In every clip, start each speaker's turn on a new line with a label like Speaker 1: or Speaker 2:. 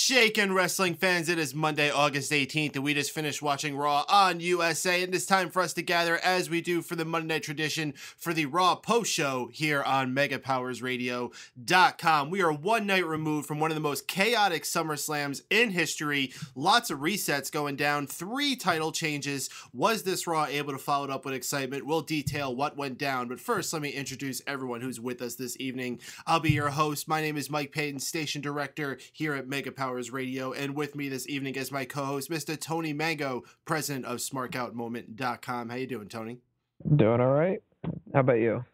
Speaker 1: shaken, wrestling fans? It is Monday, August 18th, and we just finished watching Raw on USA, and it's time for us to gather, as we do for the Monday Night tradition, for the Raw post-show here on MegaPowersRadio.com. We are one night removed from one of the most chaotic SummerSlams in history. Lots of resets going down, 3 title changes. Was this Raw able to follow it up with excitement? We'll detail what went down, but first, let me introduce everyone who's with us this evening. I'll be your host. My name is Mike Paden, station director here at Mega Powers Radio, and with me this evening is my co-host, Mr. Tony Mango, president of SmartOutMoment.com. How you doing, Tony?
Speaker 2: Doing all right. How about you?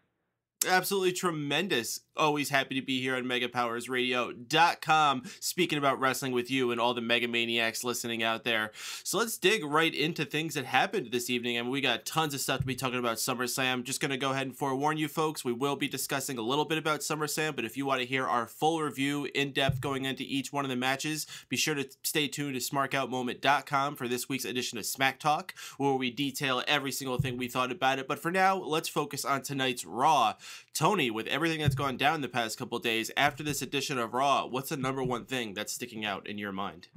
Speaker 1: Absolutely tremendous. Always happy to be here on MegaPowersRadio.com, speaking about wrestling with you and all the Mega Maniacs listening out there. So let's dig right into things that happened this evening. I mean, we got tons of stuff to be talking about SummerSlam. Just going to go ahead and forewarn you folks, we will be discussing a little bit about SummerSlam, but if you want to hear our full review, in-depth going into each one of the matches, be sure to stay tuned to SmartOutMoment.com for this week's edition of Smack Talk, where we detail every single thing we thought about it. But for now, let's focus on tonight's Raw. Tony, with everything that's gone down the past couple of days, after this edition of Raw, what's the number one thing that's sticking out in your mind?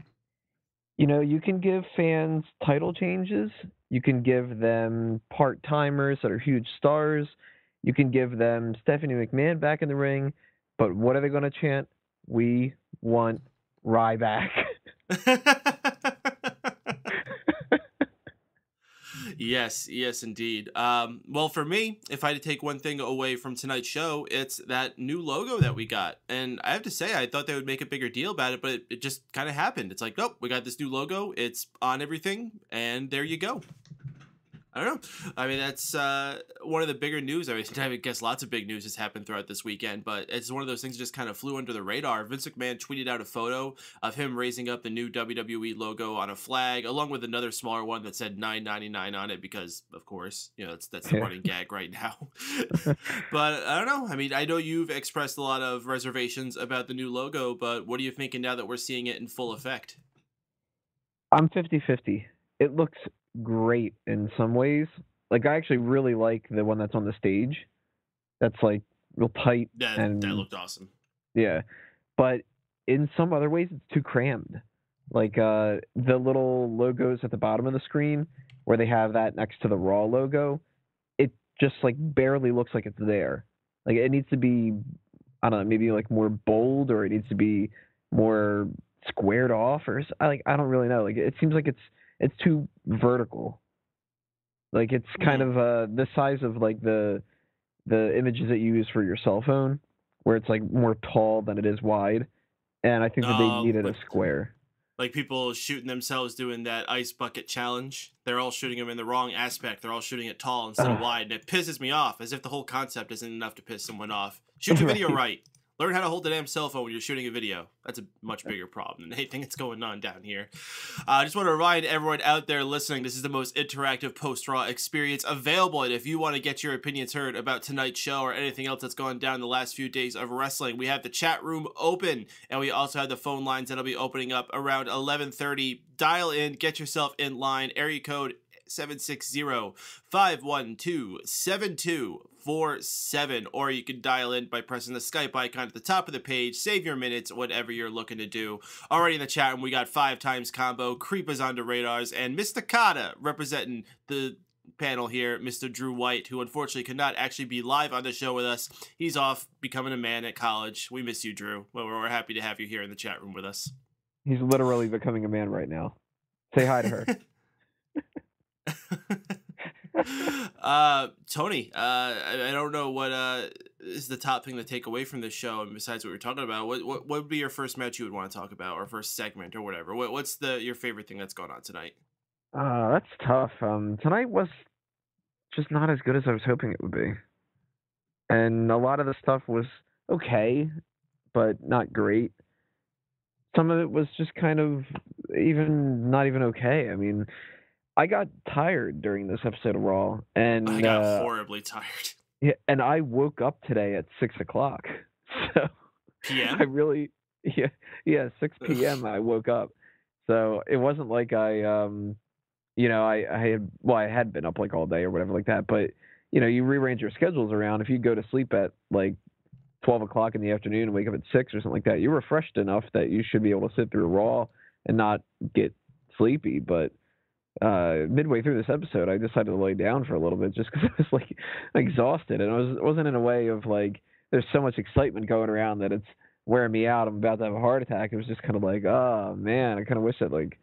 Speaker 2: You know, you can give fans title changes. You can give them part-timers that are huge stars. You can give them Stephanie McMahon back in the ring. But what are they going to chant? We want Ryback.
Speaker 1: Yes, indeed. Well, for me, if I had to take one thing away from tonight's show, it's that new logo that we got. And I have to say, I thought they would make a bigger deal about it, but it just kind of happened. It's like, nope, we got this new logo. It's on everything, and there you go. I don't know. I mean, that's one of the bigger news. I mean, I guess lots of big news has happened throughout this weekend, but it's one of those things that just kind of flew under the radar. Vince McMahon tweeted out a photo of him raising up the new WWE logo on a flag, along with another smaller one that said $9.99 on it, because, of course, you know, that's the running gag right now. But I don't know. I mean, I know you've expressed a lot of reservations about the new logo, but what are you thinking now that we're seeing it in full effect?
Speaker 2: I'm 50-50. It looks great in some ways. Like, I actually really like the one that's on the stage. That's like real tight.
Speaker 1: That looked awesome.
Speaker 2: Yeah. But in some other ways, it's too crammed. Like the little logos at the bottom of the screen where they have that next to the Raw logo, it just like barely looks like it's there. Like, it needs to be, I don't know, maybe like more bold, or it needs to be more squared off, or I don't really know. Like, it seems like it's too vertical. Like, it's kind of the size of like the images that you use for your cell phone, where it's like more tall than it is wide. And I think that they needed a square.
Speaker 1: Like people shooting themselves doing that ice bucket challenge. They're all shooting them in the wrong aspect. They're all shooting it tall instead of wide. And it pisses me off, as if the whole concept isn't enough to piss someone off. Shoot your video right. Learn how to hold the damn cell phone when you're shooting a video. That's a much bigger problem than anything that's going on down here. I just want to remind everyone out there listening, this is the most interactive post-Raw experience available. And if you want to get your opinions heard about tonight's show or anything else that's gone down the last few days of wrestling, we have the chat room open. And we also have the phone lines that'll be opening up around 11:30. Dial in, get yourself in line. Area code 760-512-7247, or you can dial in by pressing the Skype icon at the top of the page. Save your minutes, whatever you're looking to do. Already in the chat room, we got 5 times combo, Creepers on the radars, and Mr. Kata representing the panel here, Mr. Drew White, who unfortunately could not actually be live on the show with us. He's off becoming a man at college. We miss you, Drew. Well, we're happy to have you here in the chat room with us.
Speaker 2: He's literally becoming a man right now. Say hi to her.
Speaker 1: Tony, I don't know what is the top thing to take away from this show, and besides what we're talking about, what would be your first match you would want to talk about, or first segment, or whatever? What's your favorite thing that's going on tonight?
Speaker 2: That's tough. Tonight was just not as good as I was hoping it would be, and a lot of the stuff was okay, but not great. Some of it was just kind of not even okay. I mean, I got tired during this episode of Raw, and
Speaker 1: I got horribly tired.
Speaker 2: Yeah, and I woke up today at 6 o'clock. So
Speaker 1: PM?
Speaker 2: I really, 6 p.m. I woke up. So it wasn't like I had been up like all day or whatever like that. But you rearrange your schedules around. If you go to sleep at like 12 o'clock in the afternoon and wake up at 6 or something like that, you're refreshed enough that you should be able to sit through Raw and not get sleepy. But midway through this episode, I decided to lay down for a little bit just because I was like exhausted, and it wasn't in a way of like there's so much excitement going around that it's wearing me out. I'm about to have a heart attack. It was just kind of like, oh man, I kind of wish that like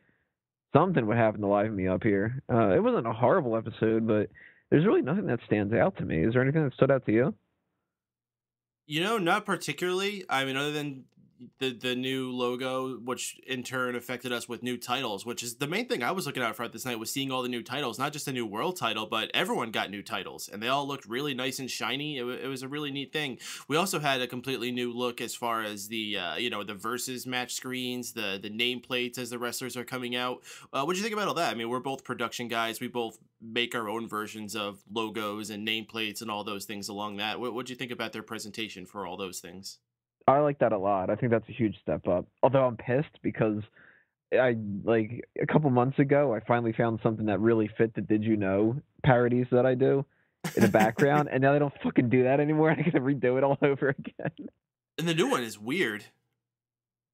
Speaker 2: something would happen to liven me up here. It wasn't a horrible episode, but there's really nothing that stands out to me. Is there anything that stood out to you?
Speaker 1: Not particularly. I mean, other than the new logo, which in turn affected us with new titles, which is the main thing I was looking out for this night, was seeing all the new titles, not just a new world title, but everyone got new titles, and they all looked really nice and shiny. It was a really neat thing. We also had a completely new look as far as the the versus match screens, the nameplates as the wrestlers are coming out. What do you think about all that? I mean, we're both production guys. We both make our own versions of logos and nameplates and all those things along that. What do you think about their presentation for all those things?
Speaker 2: I like that a lot. I think that's a huge step up. Although I'm pissed because I like a couple months ago I finally found something that really fit the Did You Know parodies that I do in the background, and now they don't fucking do that anymore. I gotta redo it all over again.
Speaker 1: And the new one is weird.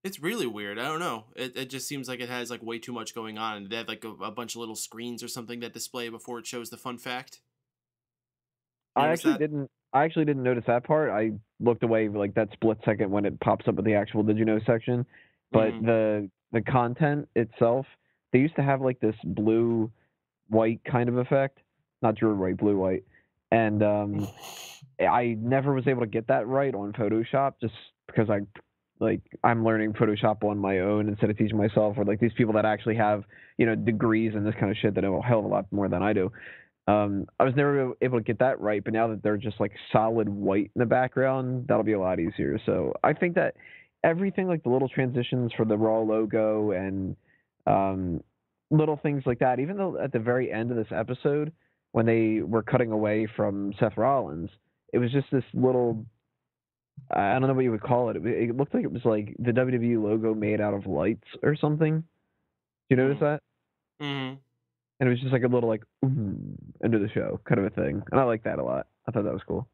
Speaker 1: It's really weird. I don't know. It just seems like it has like way too much going on. They have like a bunch of little screens or something that display before it shows the fun fact.
Speaker 2: I actually didn't notice that part. I looked away like that split second when it pops up with the actual Did You Know section. But the content itself, they used to have like this blue white kind of effect, not Drew white, blue white, and I never was able to get that right on Photoshop just because I'm learning Photoshop on my own instead of teaching myself, or like these people that actually have degrees and this kind of shit that know a hell of a lot more than I do. I was never able to get that right, but now that they're just like solid white in the background, that'll be a lot easier. So I think that everything, like the little transitions for the Raw logo and little things like that, even though at the very end of this episode, when they were cutting away from Seth Rollins, it was just this little, I don't know what you would call it. It looked like it was like the WWE logo made out of lights or something. Do you notice that?
Speaker 1: Mm-hmm.
Speaker 2: And it was just like a little like end of the show kind of a thing, and I like that a lot. I thought that was cool.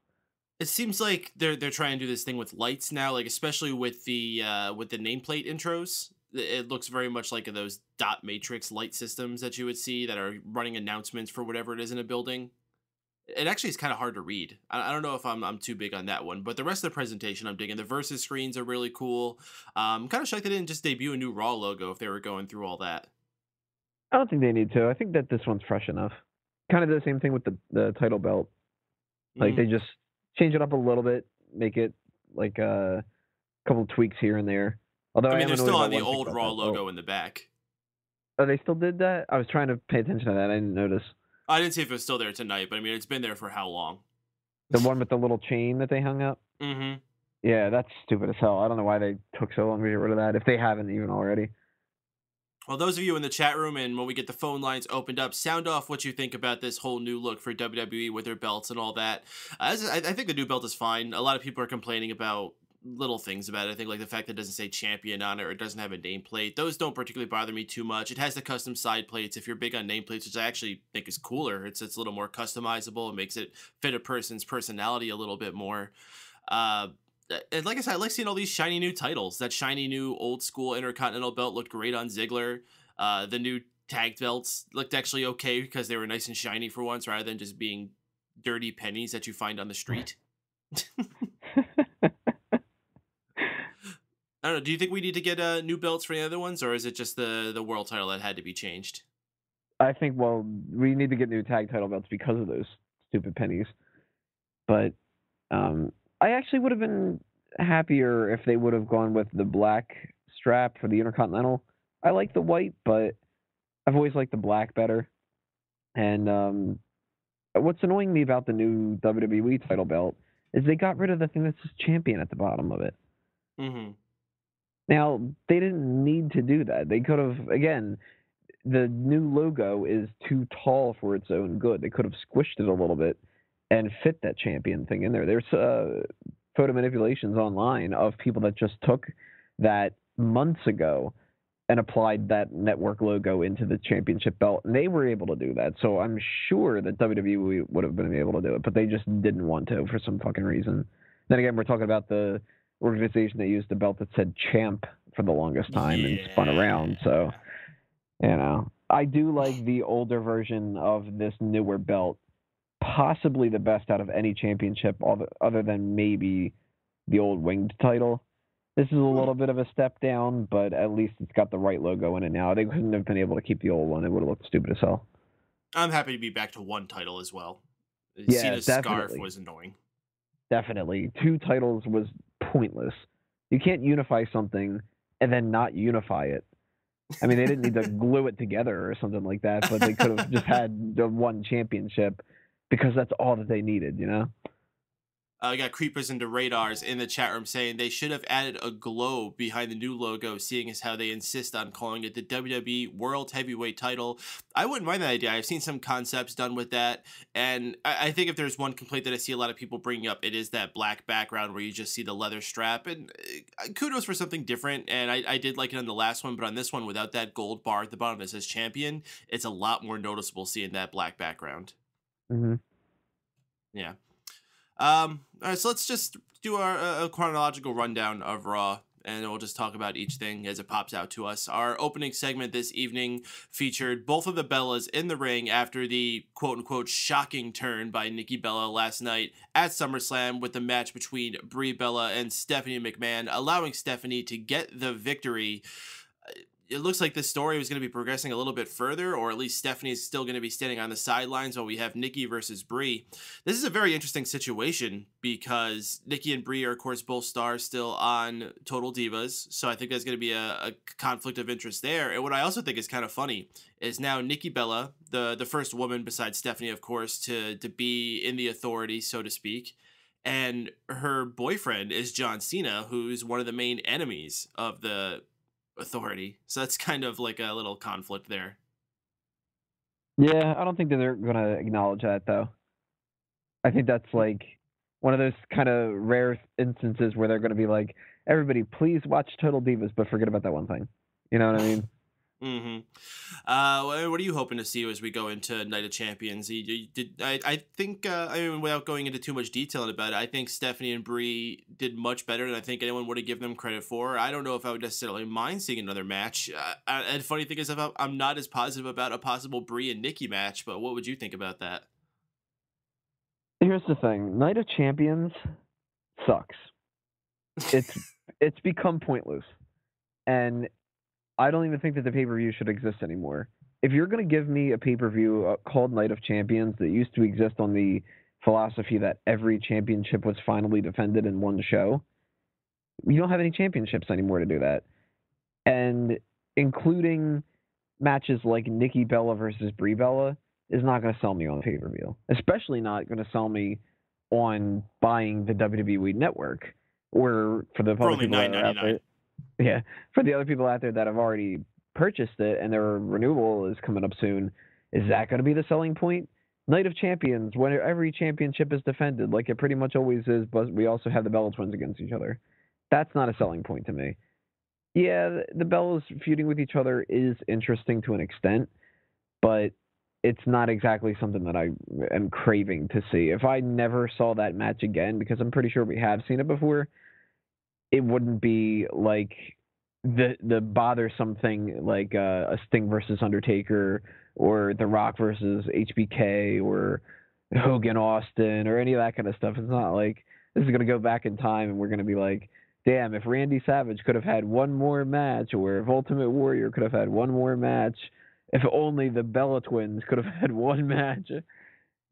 Speaker 1: It seems like they're trying to do this thing with lights now, like especially with the nameplate intros. It looks very much like those dot matrix light systems that you would see that are running announcements for whatever it is in a building. It actually is kind of hard to read. I don't know if I'm too big on that one, but the rest of the presentation I'm digging. The versus screens are really cool. I'm kind of shocked they didn't just debut a new Raw logo if they were going through all that.
Speaker 2: I don't think they need to. I think that this one's fresh enough. Kind of the same thing with the title belt. Like they just change it up a little bit, make it like a couple tweaks here and there. Although
Speaker 1: I mean, they're still on the old Raw logo in the back.
Speaker 2: Oh, they still did that? I was trying to pay attention to that. I didn't notice.
Speaker 1: I didn't see if it was still there tonight, but I mean, it's been there for how long?
Speaker 2: The one with the little chain that they hung up?
Speaker 1: Mm-hmm.
Speaker 2: Yeah, that's stupid as hell. I don't know why they took so long to get rid of that, if they haven't even already.
Speaker 1: Well, those of you in the chat room and when we get the phone lines opened up, sound off what you think about this whole new look for WWE with their belts and all that. I think the new belt is fine. A lot of people are complaining about little things about it. I think like the fact that it doesn't say champion on it or it doesn't have a nameplate. Those don't particularly bother me too much. It has the custom side plates if you're big on nameplates, which I actually think is cooler. It's a little more customizable. It makes it fit a person's personality a little bit more. And like I said, I like seeing all these shiny new titles. That shiny new old school Intercontinental belt looked great on Ziggler. The new tag belts looked actually okay because they were nice and shiny for once rather than just being dirty pennies that you find on the street. I don't know. Do you think we need to get new belts for the other ones, or is it just the world title that had to be changed?
Speaker 2: I think, well, we need to get new tag title belts because of those stupid pennies. But I actually would have been happier if they would have gone with the black strap for the Intercontinental. I like the white, but I've always liked the black better. And what's annoying me about the new WWE title belt is they got rid of the thing that says champion at the bottom of it.
Speaker 1: Mm-hmm.
Speaker 2: Now, they didn't need to do that. They could have, again, the new logo is too tall for its own good. They could have squished it a little bit and fit that champion thing in there. There's photo manipulations online of people that just took that months ago and applied that network logo into the championship belt, and they were able to do that. So I'm sure that WWE would have been able to do it, but they just didn't want to for some fucking reason. Then again, we're talking about the organization that used the belt that said champ for the longest time and spun around. So, I do like the older version of this newer belt, possibly the best out of any championship other than maybe the old winged title. This is a little bit of a step down, but at least it's got the right logo in it now. They couldn't have been able to keep the old one. It would have looked stupid as hell.
Speaker 1: I'm happy to be back to one title as well.
Speaker 2: Yeah,
Speaker 1: Cena's
Speaker 2: definitely.
Speaker 1: scarf was annoying.
Speaker 2: Definitely. 2 titles was pointless. You can't unify something and then not unify it. I mean, they didn't need to glue it together or something like that, but they could have just had the one championship because that's all that they needed,
Speaker 1: I got creepers into radars in the chat room saying they should have added a globe behind the new logo, seeing as how they insist on calling it the WWE World Heavyweight title. I wouldn't mind that idea. I've seen some concepts done with that, and I think if there's one complaint that I see a lot of people bringing up, it is that black background where you just see the leather strap, and kudos for something different, and I did like it on the last one, but on this one, without that gold bar at the bottom that says champion, it's a lot more noticeable seeing that black background.
Speaker 2: Mm-hmm.
Speaker 1: Yeah. All right, so let's just do a chronological rundown of Raw, and we'll just talk about each thing as it pops out to us. Our opening segment this evening featured both of the Bellas in the ring after the quote-unquote shocking turn by Nikki Bella last night at SummerSlam with the match between Brie Bella and Stephanie McMahon, allowing Stephanie to get the victory. It looks like this story was going to be progressing a little bit further, or at least Stephanie is still going to be standing on the sidelines while we have Nikki versus Brie. This is a very interesting situation because Nikki and Brie are, of course, both stars still on Total Divas, so I think there's going to be a conflict of interest there. And what I also think is kind of funny is now Nikki Bella, the first woman besides Stephanie, of course, to be in the Authority, so to speak, and her boyfriend is John Cena, who's one of the main enemies of the Authority. So that's kind of like a little conflict there.
Speaker 2: Yeah, I don't think that they're going to acknowledge that, though. I think that's like one of those kind of rare instances where they're going to be like, everybody, please watch Total Divas, but forget about that one thing. You know what I mean?
Speaker 1: What are you hoping to see as we go into Night of Champions? I think, without going into too much detail about it, I think Stephanie and Brie did much better than I think anyone would have given them credit for. I don't know if I would necessarily mind seeing another match. And funny thing is, I'm not as positive about a possible Brie and Nikki match, but what would you think about that?
Speaker 2: Here's the thing. Night of Champions sucks. It's become pointless. And I don't even think that the pay-per-view should exist anymore. If you're going to give me a pay-per-view called Night of Champions that used to exist on the philosophy that every championship was finally defended in one show, you don't have any championships anymore to do that. And including matches like Nikki Bella versus Brie Bella is not going to sell me on the pay-per-view. Especially not going to sell me on buying the WWE Network, or for the other people that are out there. Yeah, for the other people out there that have already purchased it and their renewal is coming up soon, is that going to be the selling point? Night of Champions, when every championship is defended, like it pretty much always is, but we also have the Bella Twins against each other. That's not a selling point to me. Yeah, the Bellas feuding with each other is interesting to an extent, but it's not exactly something that I am craving to see. If I never saw that match again, because I'm pretty sure we have seen it before, it wouldn't be like the bothersome thing like a Sting versus Undertaker or The Rock versus HBK or Hogan Austin or any of that kind of stuff. It's not like this is going to go back in time and we're going to be like, damn, if Randy Savage could have had one more match, or if Ultimate Warrior could have had one more match, if only the Bella Twins could have had one match.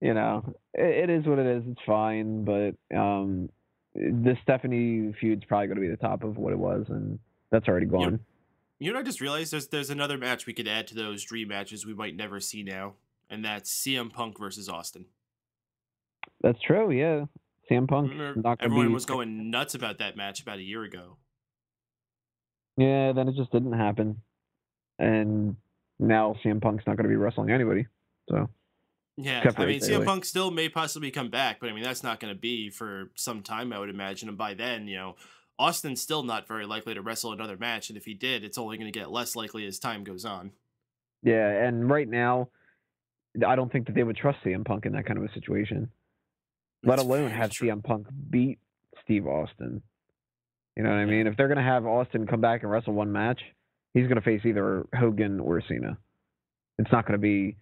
Speaker 2: It is what it is. It's fine, but the Stephanie feud's probably going to be the top of what it was, and that's already gone.
Speaker 1: You know what I just realized? There's another match we could add to those dream matches we might never see now, and that's CM Punk versus Austin.
Speaker 2: That's true, yeah. CM Punk.
Speaker 1: Everyone was going nuts about that match about a year ago.
Speaker 2: Yeah, then it just didn't happen. And now CM Punk's not going to be wrestling anybody, so...
Speaker 1: Yeah, I mean, CM Punk still may possibly come back, but I mean, that's not going to be for some time, I would imagine. And by then, Austin's still not very likely to wrestle another match. And if he did, it's only going to get less likely as time goes on.
Speaker 2: Yeah, and right now, I don't think that they would trust CM Punk in that kind of a situation. Let alone have CM Punk beat Steve Austin. You know what I mean? If they're going to have Austin come back and wrestle one match, he's going to face either Hogan or Cena. It's not going to be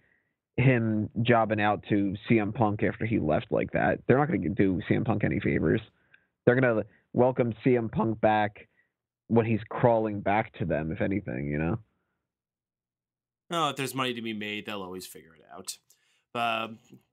Speaker 2: him jobbing out to CM Punk after he left like that. They're not going to do CM Punk any favors. They're going to welcome CM Punk back when he's crawling back to them, if anything, you know?
Speaker 1: Oh, if there's money to be made, they'll always figure it out.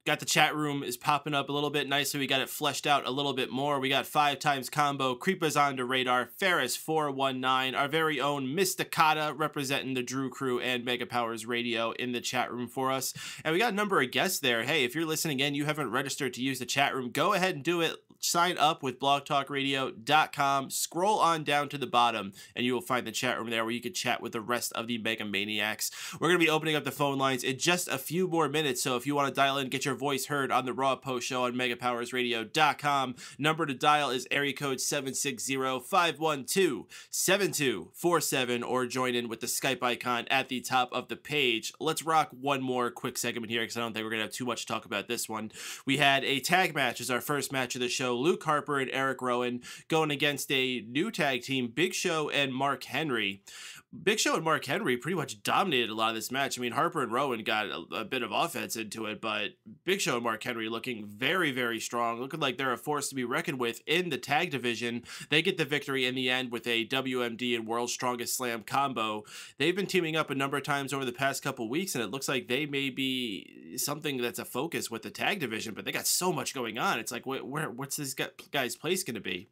Speaker 1: Got the chat room is popping up a little bit nicely. We got it fleshed out a little bit more. We got 5 times combo, Creepers on the radar, Ferris 419, our very own Mysticata representing the Drew Crew and Mega Powers Radio in the chat room for us. And we got a number of guests there. Hey, if you're listening in, you haven't registered to use the chat room, go ahead and do it. Sign up with blogtalkradio.com. Scroll on down to the bottom, and you will find the chat room there where you can chat with the rest of the Mega Maniacs. We're going to be opening up the phone lines in just a few more minutes, so if you want to dial in, get your voice heard on the Raw Post Show on MegaPowersRadio.com. Number to dial is area code 760-512-7247, or join in with the Skype icon at the top of the page. Let's rock one more quick segment here, because I don't think we're going to have too much to talk about this one. We had a tag match as our first match of the show. Luke Harper and Erick Rowan going against a new tag team, Big Show and Mark Henry. Big Show and Mark Henry pretty much dominated a lot of this match. I mean, Harper and Rowan got a bit of offense into it, but Big Show and Mark Henry looking very, very strong, looking like they're a force to be reckoned with in the tag division. They get the victory in the end with a WMD and World's Strongest Slam combo. They've been teaming up a number of times over the past couple weeks, and it looks like they may be something that's a focus with the tag division, but they got so much going on. It's like, what's this guy's place going to be?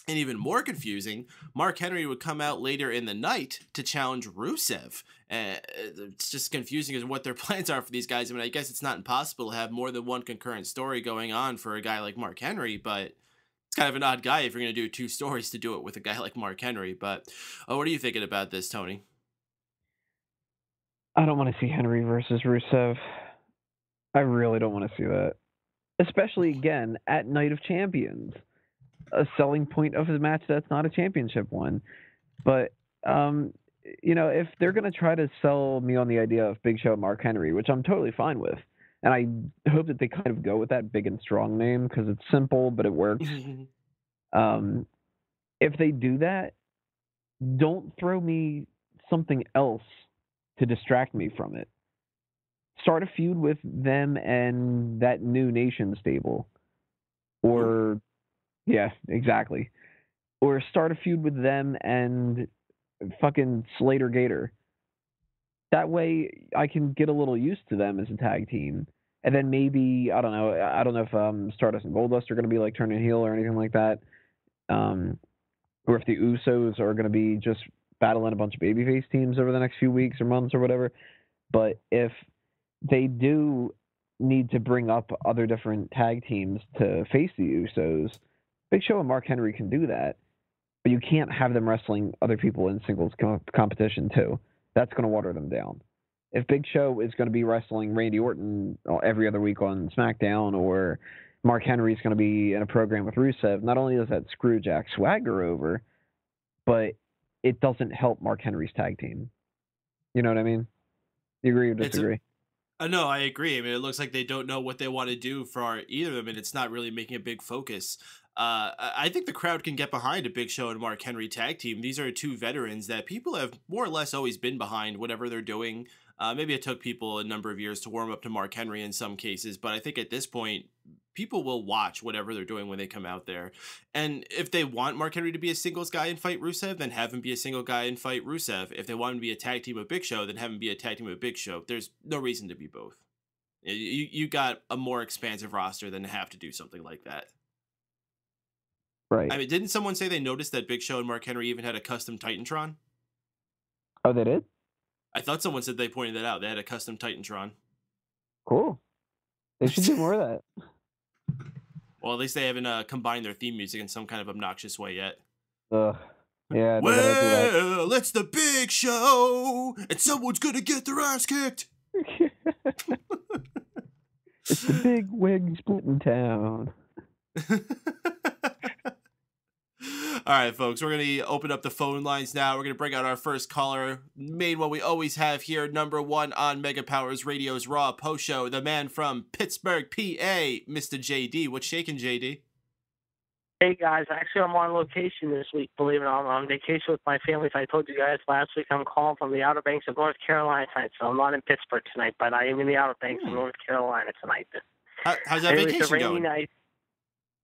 Speaker 1: And even more confusing, Mark Henry would come out later in the night to challenge Rusev. It's just confusing as what their plans are for these guys. I mean, I guess it's not impossible to have more than one concurrent story going on for a guy like Mark Henry, but it's kind of an odd guy if you're going to do 2 stories to do it with a guy like Mark Henry. But what are you thinking about this, Tony?
Speaker 2: I don't want to see Henry versus Rusev. I really don't want to see that. Especially, again, at Night of Champions. A selling point of the match that's not a championship one. But, you know, if they're going to try to sell me on the idea of Big Show and Mark Henry, which I'm totally fine with, and I hope that they kind of go with that big and strong name because it's simple, but it works. If they do that, don't throw me something else to distract me from it. Start a feud with them and that new Nation stable. Or... yeah, exactly. Or start a feud with them and fucking Slater Gator. That way I can get a little used to them as a tag team. And then maybe, I don't know if Stardust and Goldust are going to be like turning heel or anything like that. Or if the Usos are going to be just battling a bunch of babyface teams over the next few weeks or months or whatever. But if they do need to bring up other different tag teams to face the Usos, Big Show and Mark Henry can do that, but you can't have them wrestling other people in singles competition too. That's going to water them down. If Big Show is going to be wrestling Randy Orton every other week on SmackDown, or Mark Henry is going to be in a program with Rusev, not only does that screw Jack Swagger over, but it doesn't help Mark Henry's tag team. You know what I mean? You agree or disagree?
Speaker 1: No, I agree. I mean, it looks like they don't know what they want to do for either of them, and it's not really making a big focus. I think the crowd can get behind a Big Show and Mark Henry tag team. These are 2 veterans that people have more or less always been behind, whatever they're doing. Maybe it took people a number of years to warm up to Mark Henry in some cases, but I think at this point, people will watch whatever they're doing when they come out there. And if they want Mark Henry to be a singles guy and fight Rusev, then have him be a single guy and fight Rusev. If they want him to be a tag team with Big Show, then have him be a tag team with Big Show. There's no reason to be both. You got a more expansive roster than to have to do something like that.
Speaker 2: Right.
Speaker 1: I mean, didn't someone say they noticed that Big Show and Mark Henry even had a custom Titantron?
Speaker 2: Oh, they did?
Speaker 1: I thought someone said they pointed that out. They had a custom Titantron.
Speaker 2: Cool. They should do more of that.
Speaker 1: Well, at least they haven't combined their theme music in some kind of obnoxious way yet.
Speaker 2: Ugh. Yeah.
Speaker 1: Well, it's the Big Show, and someone's gonna get their ass kicked.
Speaker 2: It's the big wig splitting town.
Speaker 1: All right, folks, we're going to open up the phone lines now. We're going to bring out our first caller, made what we always have here, number 1 on Mega Powers Radio's Raw Post Show, the man from Pittsburgh, PA, Mr. JD. What's shaking, JD?
Speaker 3: Hey guys, actually I'm on location this week, believe it or not. I'm on vacation with my family. So I told you guys last week I'm calling from the Outer Banks of North Carolina tonight, so I'm not in Pittsburgh tonight, but I am in the Outer Banks of North Carolina tonight.
Speaker 1: How's that
Speaker 3: Anyway,
Speaker 1: vacation
Speaker 3: it's a rainy
Speaker 1: going?
Speaker 3: night.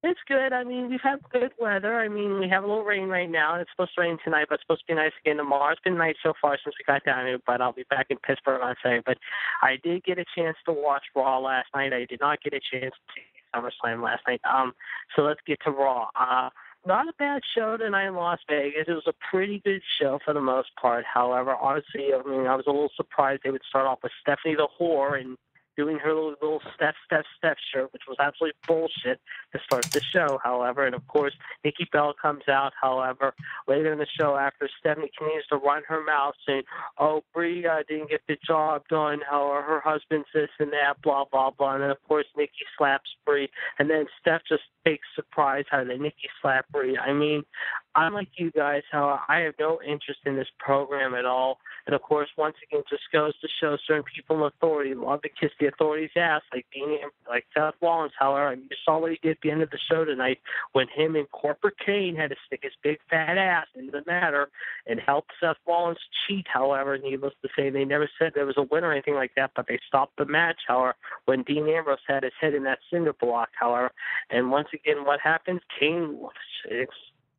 Speaker 3: It's good. I mean, we've had good weather. I mean, we have a little rain right now. It's supposed to rain tonight, but it's supposed to be nice again tomorrow. It's been nice so far since we got down here, but I'll be back in Pittsburgh on Saturday. But I did get a chance to watch Raw last night. I did not get a chance to see SummerSlam last night. So let's get to Raw. Not a bad show tonight in Las Vegas. It was a pretty good show for the most part. However, honestly, I mean, I was a little surprised they would start off with Stephanie the Whore and doing her little Steph shirt, which was absolutely bullshit to start the show, however. And, of course, Nikki Bella comes out, however, later in the show after Stephanie continues to run her mouth saying, oh, Brie didn't get the job done, however, her husband's this and that, blah, blah, blah. And then, of course, Nikki slaps Brie. And then Steph just takes surprise how did Nikki slap Brie. I mean, I'm like you guys, how I have no interest in this program at all. And, of course, once again, just goes to show certain people in authority love to kiss the authority's ass, like Seth Rollins. However, you saw what he did at the end of the show tonight when him and Corporate Kane had to stick his big fat ass into the matter and help Seth Rollins cheat. However, needless to say, they never said there was a winner or anything like that, but they stopped the match, however, when Dean Ambrose had his head in that cinder block, however. And once again, what happens? Kane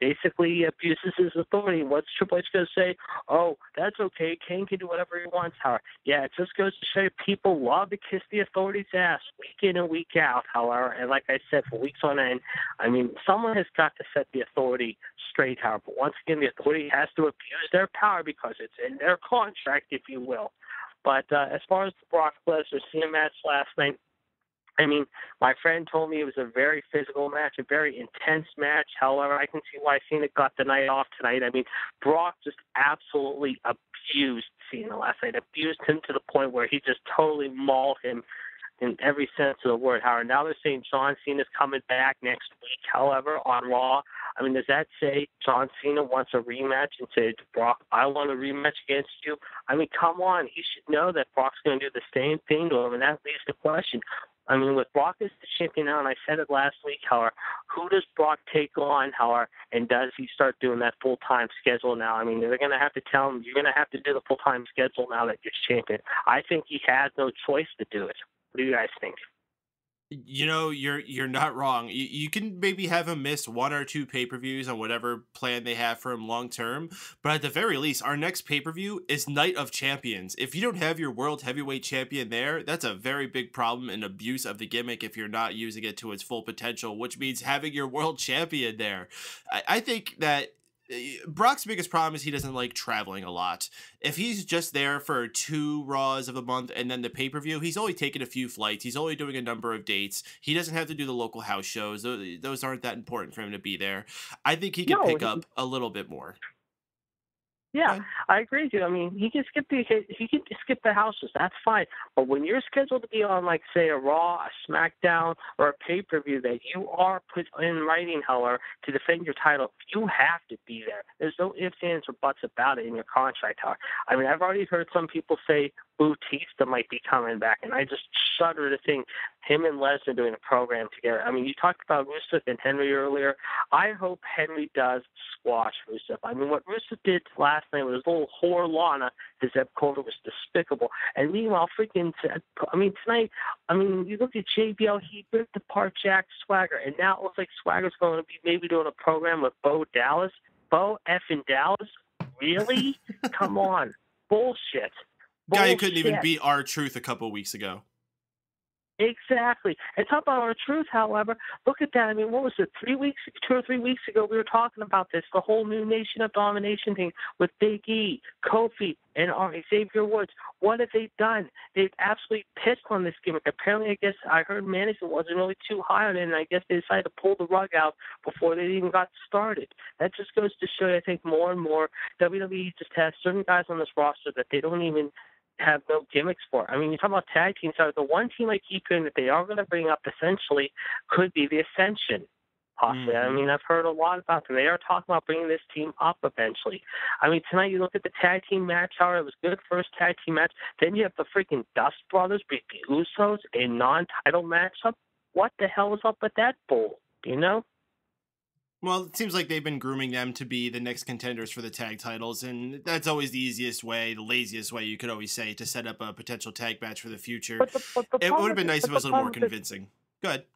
Speaker 3: basically abuses his authority. What's Triple H going to say? Oh, that's okay. Kane can do whatever he wants, however. Yeah, it just goes to show you people love to kiss the authority's ass week in and week out, however. And like I said, for weeks on end, I mean, someone has got to set the authority straight, however. But once again, the authority has to abuse their power because it's in their contract, if you will. But as far as the Brock Lesnar CM match last night, I mean, my friend told me it was a very physical match, a very intense match. However, I can see why Cena got the night off tonight. I mean, Brock just absolutely abused Cena last night, abused him to the point where he just totally mauled him in every sense of the word. However, now they're saying John Cena's coming back next week, however, on Raw. I mean, does that say John Cena wants a rematch and say to Brock, I want a rematch against you? I mean, come on. He should know that Brock's going to do the same thing to him, and that leaves the question. I mean, with Brock as the champion now, and I said it last week, however, who does Brock take on, however, and does he start doing that full-time schedule now? I mean, they're going to have to tell him, you're going to have to do the full-time schedule now that you're champion. I think he has no choice to do it. What do you guys think?
Speaker 1: You know, you're not wrong. You can maybe have him miss one or two pay-per-views on whatever plan they have for him long term, but at the very least, our next pay-per-view is Night of Champions. If you don't have your world heavyweight champion there, that's a very big problem and abuse of the gimmick if you're not using it to its full potential, which means having your world champion there. I think that Brock's biggest problem is he doesn't like traveling a lot. If he's just there for 2 Raws of a month and then the pay-per-view, he's only taking a few flights. He's only doing a number of dates. He doesn't have to do the local house shows. Those aren't that important for him to be there. I think he can pick up a little bit more.
Speaker 3: Yeah, I agree with you. I mean, he can skip the houses. That's fine. But when you're scheduled to be on, like, say, a Raw, a SmackDown, or a pay-per-view that you are put in writing, however, to defend your title, you have to be there. There's no ifs, ands, or buts about it in your contract, however. I mean, I've already heard some people say Bautista might be coming back, and I just shudder to think him and Lesnar doing a program together. I mean, you talked about Rusev and Henry earlier. I hope Henry does squash Rusev. I mean, what Rusev did last night with his little whore Lana, his Zeb Coulter, was despicable. And meanwhile, tonight, I mean, you look at JBL, he ripped apart Jack Swagger, and now it looks like Swagger's going to be maybe doing a program with Bo Dallas. Bo effing Dallas? Really? Come on. Bullshit.
Speaker 1: Guy who couldn't even beat R-Truth a couple weeks ago.
Speaker 3: Exactly. And talk about our truth, however, look at that. I mean, what was it, 2 or 3 weeks ago, we were talking about this, the whole new Nation of Domination thing with Big E, Kofi, and Xavier Woods. What have they done? They've absolutely pissed on this gimmick. Apparently, I guess I heard management wasn't really too high on it, and I guess they decided to pull the rug out before they even got started. That just goes to show you, I think, more and more WWE just has certain guys on this roster that they don't even have no gimmicks for. I mean, you talk about tag teams. So the one team I keep hearing that they are going to bring up essentially could be the Ascension, possibly. I mean, I've heard a lot about them. They are talking about bringing this team up eventually. I mean, tonight you look at the tag team match, however, it was good first tag team match. Then you have the freaking Dust Brothers beat the Usos, a non-title matchup. What the hell is up with that bull? You know?
Speaker 1: Well, it seems like they've been grooming them to be the next contenders for the tag titles, and that's always the easiest way, the laziest way, you could always say, to set up a potential tag match for the future.
Speaker 3: But the
Speaker 1: It would have
Speaker 3: problem,
Speaker 1: been nice if it was a little more
Speaker 3: but the
Speaker 1: convincing. Go ahead.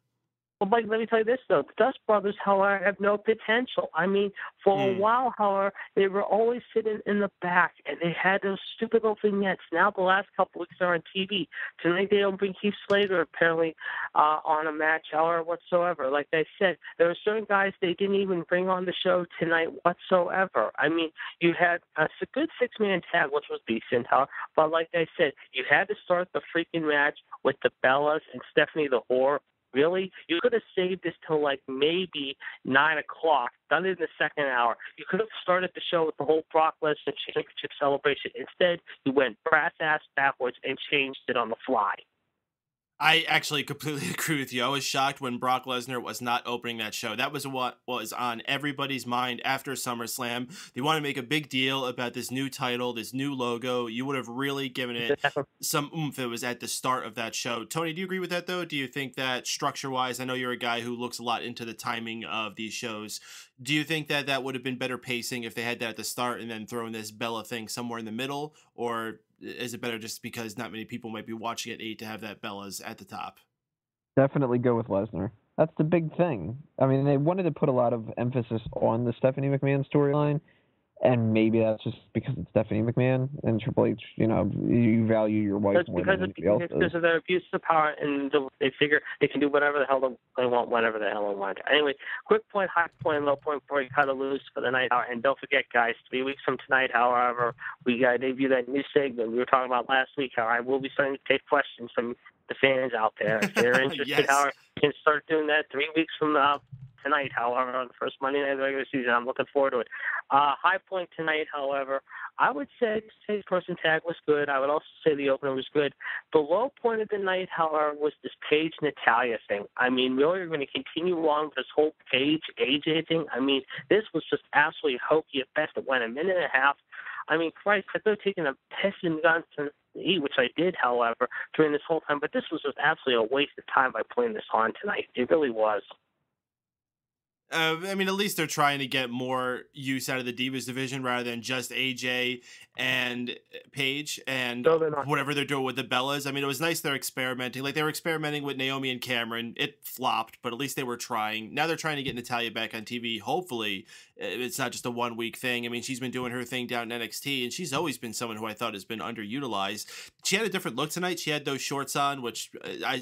Speaker 3: Well, Mike, let me tell you this, though. The Dust Brothers, however, have no potential. I mean, for a while, however, they were always sitting in the back, and they had those stupid little vignettes. Now, the last couple weeks, they're on TV. Tonight, they don't bring Keith Slater, apparently, on a match hour whatsoever. Like I said, there were certain guys they didn't even bring on the show tonight whatsoever. I mean, you had a good six-man tag, which was decent, but like I said, you had to start the freaking match with the Bellas and Stephanie the Whore. Really? You could have saved this till like maybe 9 o'clock, done it in the second hour. You could have started the show with the whole Brock Lesnar championship celebration. Instead, you went brass ass backwards and changed it on the fly.
Speaker 1: I actually completely agree with you. I was shocked when Brock Lesnar was not opening that show. That was what was on everybody's mind after SummerSlam. They want to make a big deal about this new title, this new logo. You would have really given it some oomph if it was at the start of that show. Tony, do you agree with that, though? Do you think that structure-wise, I know you're a guy who looks a lot into the timing of these shows. Do you think that that would have been better pacing if they had that at the start and then thrown this Bella thing somewhere in the middle? Or is it better just because not many people might be watching at 8 to have that Bella's at the top?
Speaker 2: Definitely go with Lesnar. That's the big thing. I mean, they wanted to put a lot of emphasis on the Stephanie McMahon storyline, and maybe that's just because it's Stephanie McMahon and Triple H. You know, you value your wife more than anybody else does.
Speaker 3: Because of their abuse of power, and they figure they can do whatever the hell they want, whenever the hell they want. Anyway, quick point, high point, low point before you cut it loose for the night. And don't forget, guys, 3 weeks from tonight, however, we got to debut that new segment we were talking about last week. How I will be starting to take questions from the fans out there. If they're interested,
Speaker 1: Yes.
Speaker 3: how we can start doing that 3 weeks from tonight, however, on the first Monday night of the regular season. I'm looking forward to it. High point tonight, however, I would say the person tag was good. I would also say the opener was good. The low point of the night, however, was this Paige Natalya thing. I mean, really, you're going to continue along with this whole Paige AJ thing. I mean, this was just absolutely hokey at best. It went a minute and a half. I mean, Christ, I could have taken a piss and gone to eat, which I did, however, during this whole time. But this was just absolutely a waste of time by putting this on tonight. It really was.
Speaker 1: I mean, at least they're trying to get more use out of the Divas division rather than just AJ and Paige and whatever they're doing with the Bellas. I mean, it was nice they're experimenting. Like, they were experimenting with Naomi and Cameron. It flopped, but at least they were trying. Now they're trying to get Natalya back on TV. Hopefully, it's not just a one-week thing. I mean, she's been doing her thing down in NXT, and she's always been someone who I thought has been underutilized. She had a different look tonight. She had those shorts on, which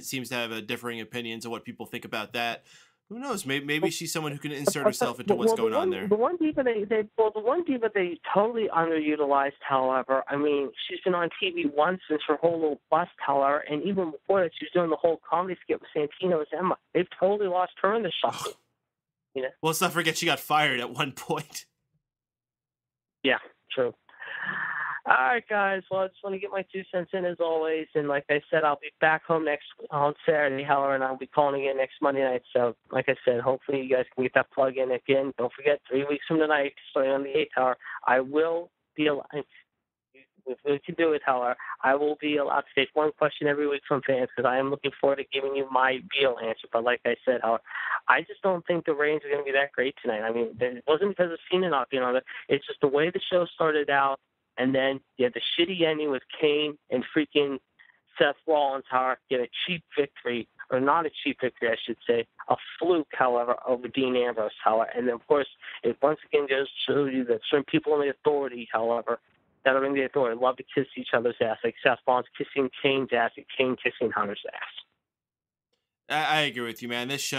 Speaker 1: seems to have a differing opinions of what people think about that. Who knows? Maybe she's someone who can insert herself into what's going on there.
Speaker 3: The one diva they totally underutilized. However, I mean, she's been on TV once since her whole little bust. However, and even before that, she was doing the whole comedy skit with Santino as Emma. They've totally lost her in the shuffle. You know?
Speaker 1: Well, let's not forget she got fired at one point.
Speaker 3: Yeah, true. All right, guys. Well, I just want to get my 2 cents in as always. And like I said, I'll be back home on Saturday, however, and I'll be calling again next Monday night. So, like I said, hopefully you guys can get that plug in again. Don't forget, 3 weeks from tonight, starting on the 8th hour, I will be allowed. If we can do it, however, I will be allowed to take one question every week from fans because I am looking forward to giving you my real answer. But like I said, however, I just don't think the ratings are going to be that great tonight. I mean, it wasn't because of Cena not being on it. It's just the way the show started out. And then you had the shitty ending with Kane and freaking Seth Rollins, however, get a cheap victory, or not a cheap victory, I should say, a fluke, however, over Dean Ambrose, however. And then, of course, it once again just shows you that certain people in the authority, however, that are in the authority love to kiss each other's ass, like Seth Rollins kissing Kane's ass and Kane kissing Hunter's ass.
Speaker 1: I agree with you, man. This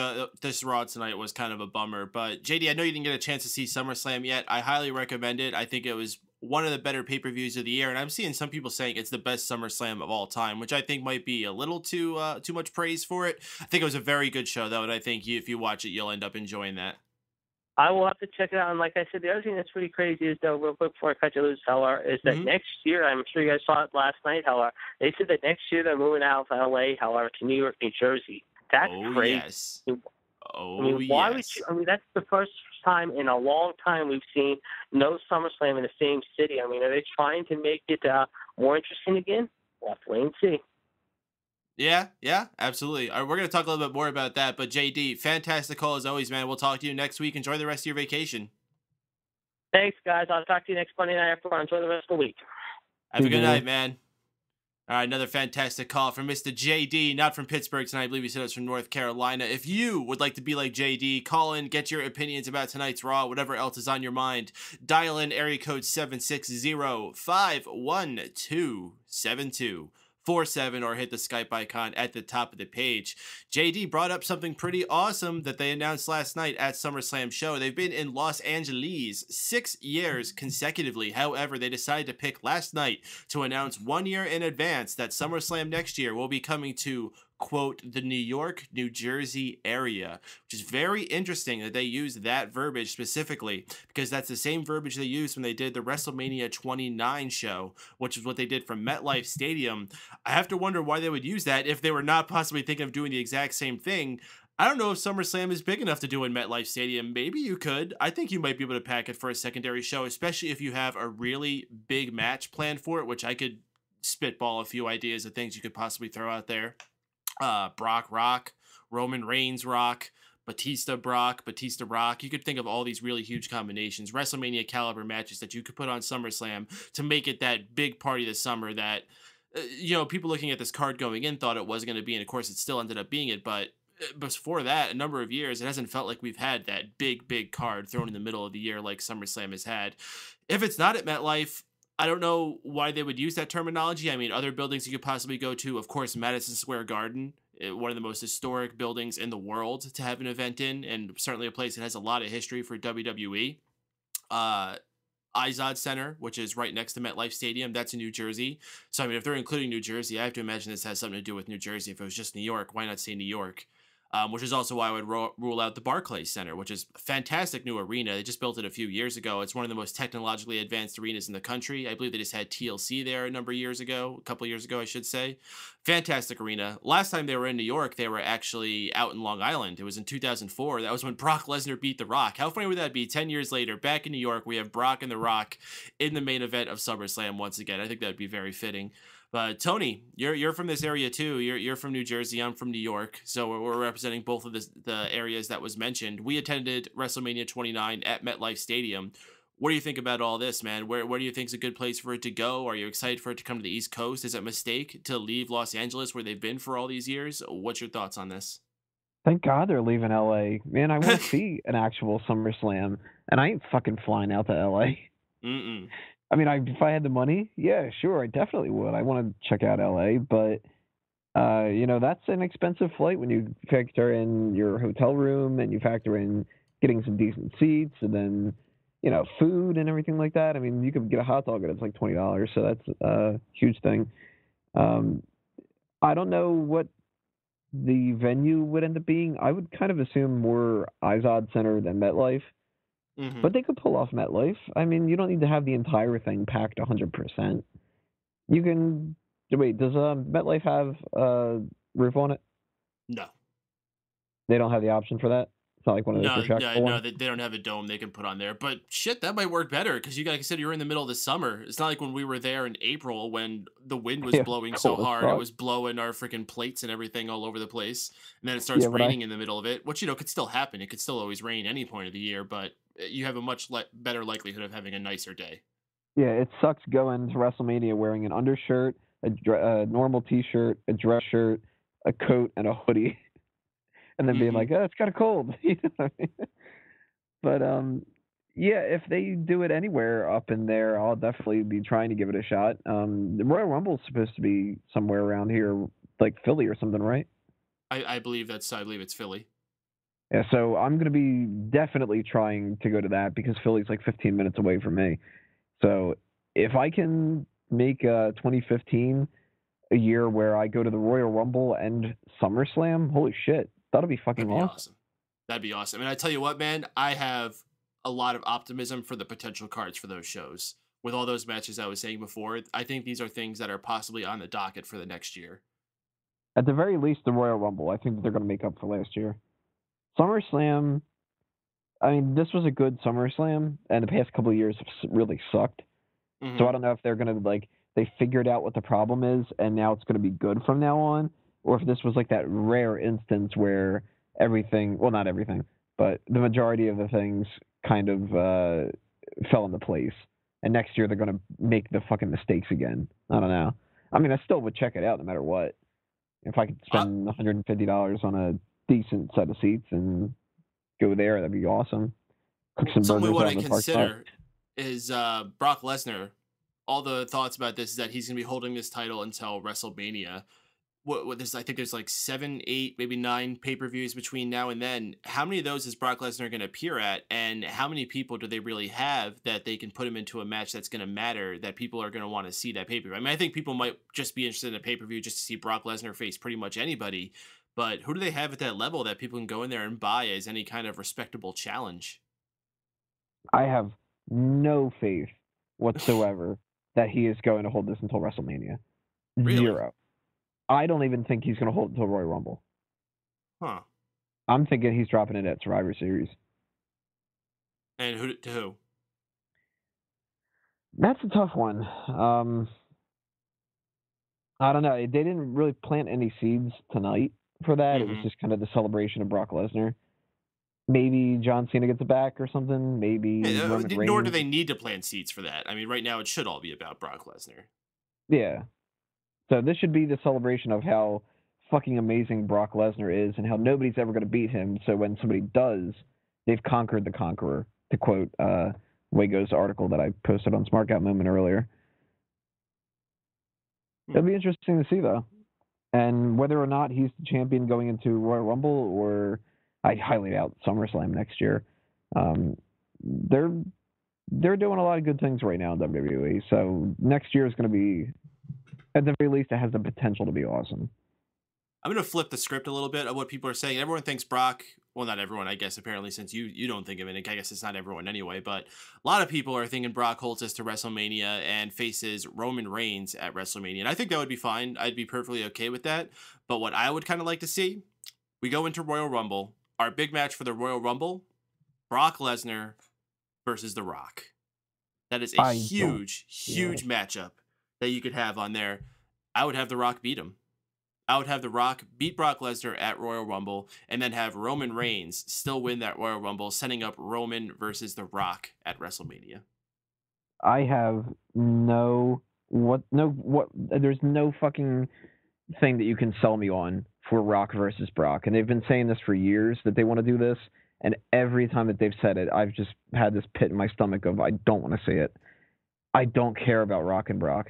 Speaker 1: Raw tonight was kind of a bummer. But, JD, I know you didn't get a chance to see SummerSlam yet. I highly recommend it. I think it was one of the better pay-per-views of the year, and I'm seeing some people saying it's the best SummerSlam of all time, which I think might be a little too much praise for it. I think it was a very good show, though, and I think if you watch it, you'll end up enjoying that.
Speaker 3: I will have to check it out. And like I said, the other thing that's pretty crazy is, though, real quick before I cut you loose, however, is that next year, I'm sure you guys saw it last night, however, they said that next year they're moving out of L.A., however, to New York, New Jersey. That's crazy.
Speaker 1: Yes.
Speaker 3: Why would you? I mean, that's the first time in a long time we've seen no SummerSlam in the same city. I mean, are they trying to make it more interesting again? We'll have to wait and see.
Speaker 1: Yeah, absolutely. All right, we're going to talk a little bit more about that, but JD, fantastic call as always, man. We'll talk to you next week. Enjoy the rest of your vacation.
Speaker 3: Thanks, guys. I'll talk to you next Monday night after. Enjoy the rest of the week.
Speaker 1: Have a good night, man. All right, another fantastic call from Mr. JD, not from Pittsburgh tonight. I believe he said it was from North Carolina. If you would like to be like JD, call in, get your opinions about tonight's Raw, whatever else is on your mind. Dial in area code 760-512-7247 or hit the Skype icon at the top of the page. JD brought up something pretty awesome that they announced last night at SummerSlam show. They've been in Los Angeles 6 years consecutively. However, they decided to pick last night to announce 1 year in advance that SummerSlam next year will be coming to, quote, the New York, New Jersey area, which is very interesting that they use that verbiage specifically, because that's the same verbiage they used when they did the WrestleMania 29 show, which is what they did from MetLife Stadium. I have to wonder why they would use that if they were not possibly thinking of doing the exact same thing. I don't know if SummerSlam is big enough to do in MetLife Stadium. Maybe you could. I think you might be able to pack it for a secondary show, especially if you have a really big match planned for it, which I could spitball a few ideas of things you could possibly throw out there. Brock Rock, Roman Reigns Rock, Batista Brock, Batista Rock. You could think of all these really huge combinations, WrestleMania caliber matches that you could put on SummerSlam to make it that big party this summer that, people looking at this card going in thought it was going to be, and of course it still ended up being it, but before that, a number of years, it hasn't felt like we've had that big card thrown in the middle of the year like SummerSlam has had. If it's not at MetLife, I don't know why they would use that terminology. I mean, other buildings you could possibly go to, of course, Madison Square Garden, one of the most historic buildings in the world to have an event in, and certainly a place that has a lot of history for WWE. Izod Center, which is right next to MetLife Stadium, that's in New Jersey. So, I mean, if they're including New Jersey, I have to imagine this has something to do with New Jersey. If it was just New York, why not say New York? Which is also why I would rule out the Barclays Center, which is a fantastic new arena. They just built it a few years ago. It's one of the most technologically advanced arenas in the country. I believe they just had TLC there a couple of years ago, I should say. Fantastic arena. Last time they were in New York, they were actually out in Long Island. It was in 2004. That was when Brock Lesnar beat The Rock. How funny would that be? 10 years later, back in New York, we have Brock and The Rock in the main event of SummerSlam once again. I think that would be very fitting. But Tony, you're from this area too. You're from New Jersey. I'm from New York. So we're representing both of the areas that was mentioned. We attended WrestleMania 29 at MetLife Stadium. What do you think about all this, man? Where do you think is a good place for it to go? Are you excited for it to come to the East Coast? Is it a mistake to leave Los Angeles where they've been for all these years? What's your thoughts on this?
Speaker 2: Thank God they're leaving LA. Man, I want to see an actual SummerSlam, and I ain't fucking flying out to LA.
Speaker 1: Mm-mm.
Speaker 2: I mean, if I had the money, yeah, sure, I definitely would. I want to check out LA, but that's an expensive flight when you factor in your hotel room and you factor in getting some decent seats and then, food and everything like that. I mean, you could get a hot dog and it's like $20, so that's a huge thing. I don't know what the venue would end up being. I would kind of assume more Izod Center than MetLife. Mm-hmm. But they could pull off MetLife. I mean, you don't need to have the entire thing packed 100%. You can... Wait, does MetLife have a roof on it?
Speaker 1: No.
Speaker 2: They don't have the option for that? It's not like one of those
Speaker 1: No, they don't have a dome they can put on there. But shit, that might work better because you got to consider you're in the middle of the summer. It's not like when we were there in April when the wind was blowing so hard. It was blowing our freaking plates and everything all over the place. And then it starts raining in the middle of it, which, could still happen. It could still always rain any point of the year, but you have a much better likelihood of having a nicer day.
Speaker 2: Yeah, it sucks going to WrestleMania wearing an undershirt, a normal T-shirt, a dress shirt, a coat, and a hoodie. And then being like, it's kind of cold. But, if they do it anywhere up in there, I'll definitely be trying to give it a shot. The Royal Rumble is supposed to be somewhere around here, like Philly or something, right?
Speaker 1: I believe it's Philly.
Speaker 2: Yeah, so I'm going to be definitely trying to go to that because Philly's like 15 minutes away from me. So if I can make 2015 a year where I go to the Royal Rumble and SummerSlam, holy shit. That'll be fucking awesome.
Speaker 1: That'd be awesome. And I tell you what, man, I have a lot of optimism for the potential cards for those shows. With all those matches I was saying before, I think these are things that are possibly on the docket for the next year.
Speaker 2: At the very least, the Royal Rumble. I think that they're going to make up for last year. SummerSlam, I mean, this was a good SummerSlam, and the past couple of years have really sucked. Mm-hmm. So I don't know if they're going to, they figured out what the problem is, and now it's going to be good from now on, or if this was like that rare instance where everything, well, not everything, but the majority of the things kind of fell into place. And next year they're going to make the fucking mistakes again. I don't know. I mean, I still would check it out no matter what. If I could spend $150 on a decent set of seats and go there, that'd be awesome. Cook some
Speaker 1: Something we
Speaker 2: burgers
Speaker 1: want
Speaker 2: out
Speaker 1: to
Speaker 2: in the parking
Speaker 1: consider is Brock Lesnar. All the thoughts about this is that he's going to be holding this title until WrestleMania. What I think there's like 7, 8, maybe 9 pay-per-views between now and then. How many of those is Brock Lesnar going to appear at, and how many people do they really have that they can put him into a match that's going to matter, that people are going to want to see that pay-per-view? I mean, I think people might just be interested in a pay-per-view just to see Brock Lesnar face pretty much anybody, but who do they have at that level that people can go in there and buy as any kind of respectable challenge?
Speaker 2: I have no faith whatsoever that he is going to hold this until WrestleMania.
Speaker 1: Really?
Speaker 2: 0. I don't even think he's going to hold it until Royal Rumble.
Speaker 1: Huh.
Speaker 2: I'm thinking he's dropping it at Survivor Series.
Speaker 1: And who?
Speaker 2: That's a tough one. I don't know. They didn't really plant any seeds tonight for that. It was just kind of the celebration of Brock Lesnar. Maybe John Cena gets it back or something. Maybe Roman Reigns.
Speaker 1: Nor do they need to plant seeds for that. I mean, right now it should all be about Brock Lesnar.
Speaker 2: Yeah. So this should be the celebration of how fucking amazing Brock Lesnar is and how nobody's ever going to beat him. So when somebody does, they've conquered the conqueror, to quote Wago's article that I posted on Smart Guy Moment earlier. It'll be interesting to see, though. And whether or not he's the champion going into Royal Rumble, or I highly doubt SummerSlam next year. They're doing a lot of good things right now in WWE. So next year is going to be, at the very least, it has the potential to be awesome.
Speaker 1: I'm going to flip the script a little bit of what people are saying. Everyone thinks Brock, well, not everyone, I guess, apparently, since you don't think of it. I guess it's not everyone anyway, but a lot of people are thinking Brock holds us to WrestleMania and faces Roman Reigns at WrestleMania. And I think that would be fine. I'd be perfectly okay with that. But what I would kind of like to see, we go into Royal Rumble. Our big match for the Royal Rumble, Brock Lesnar versus The Rock. That is a huge matchup that you could have on there. I would have The Rock beat him. I would have The Rock beat Brock Lesnar at Royal Rumble and then have Roman Reigns still win that Royal Rumble, setting up Roman versus The Rock at WrestleMania.
Speaker 2: I have there's no fucking thing that you can sell me on for Rock versus Brock. And they've been saying this for years that they want to do this. And every time that they've said it, I've just had this pit in my stomach of, I don't want to see it. I don't care about Rock and Brock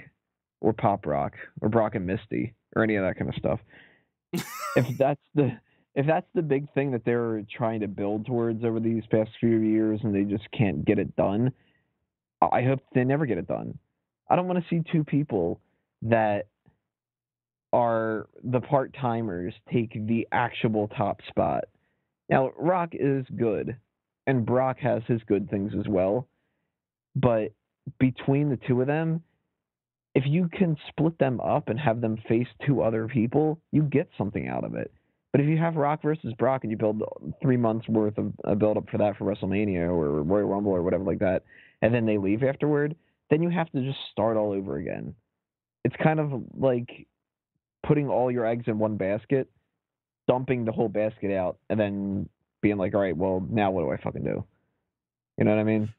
Speaker 2: or Pop Rock or Brock and Misty or any of that kind of stuff. If that's the big thing that they're trying to build towards over these past few years and they just can't get it done, I hope they never get it done. I don't want to see two people that are the part-timers take the actual top spot. Now, Rock is good, and Brock has his good things as well, but between the two of them, if you can split them up and have them face two other people, you get something out of it. But if you have Rock versus Brock and you build 3 months worth of a build-up for that for WrestleMania or Royal Rumble or whatever like that, and then they leave afterward, then you have to just start all over again. It's kind of like putting all your eggs in one basket, dumping the whole basket out, and then being like, all right, well, now what do I fucking do? You know what I mean?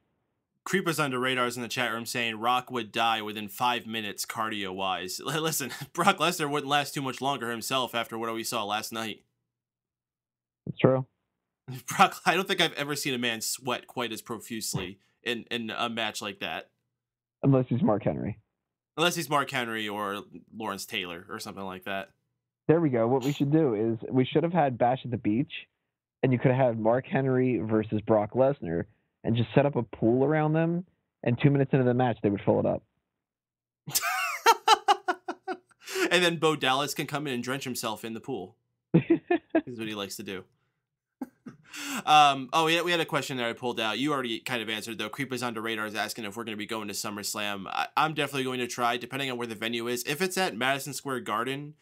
Speaker 1: Creepers Under Radars in the chat room saying Rock would die within 5 minutes cardio-wise. Listen, Brock Lesnar wouldn't last too much longer himself after what we saw last night.
Speaker 2: It's true.
Speaker 1: Brock, I don't think I've ever seen a man sweat quite as profusely in a match like that.
Speaker 2: Unless he's Mark Henry.
Speaker 1: Unless he's Mark Henry or Lawrence Taylor or something like that.
Speaker 2: There we go. What we should do is we should have had Bash at the Beach, and you could have had Mark Henry versus Brock Lesnar, and just set up a pool around them, and 2 minutes into the match, they would fill it up.
Speaker 1: And then Bo Dallas can come in and drench himself in the pool. Is what he likes to do. We had a question there I pulled out. You already kind of answered, though. Creepers Under Radar is asking if we're going to be going to SummerSlam. I'm definitely going to try, depending on where the venue is. If it's at Madison Square Garden,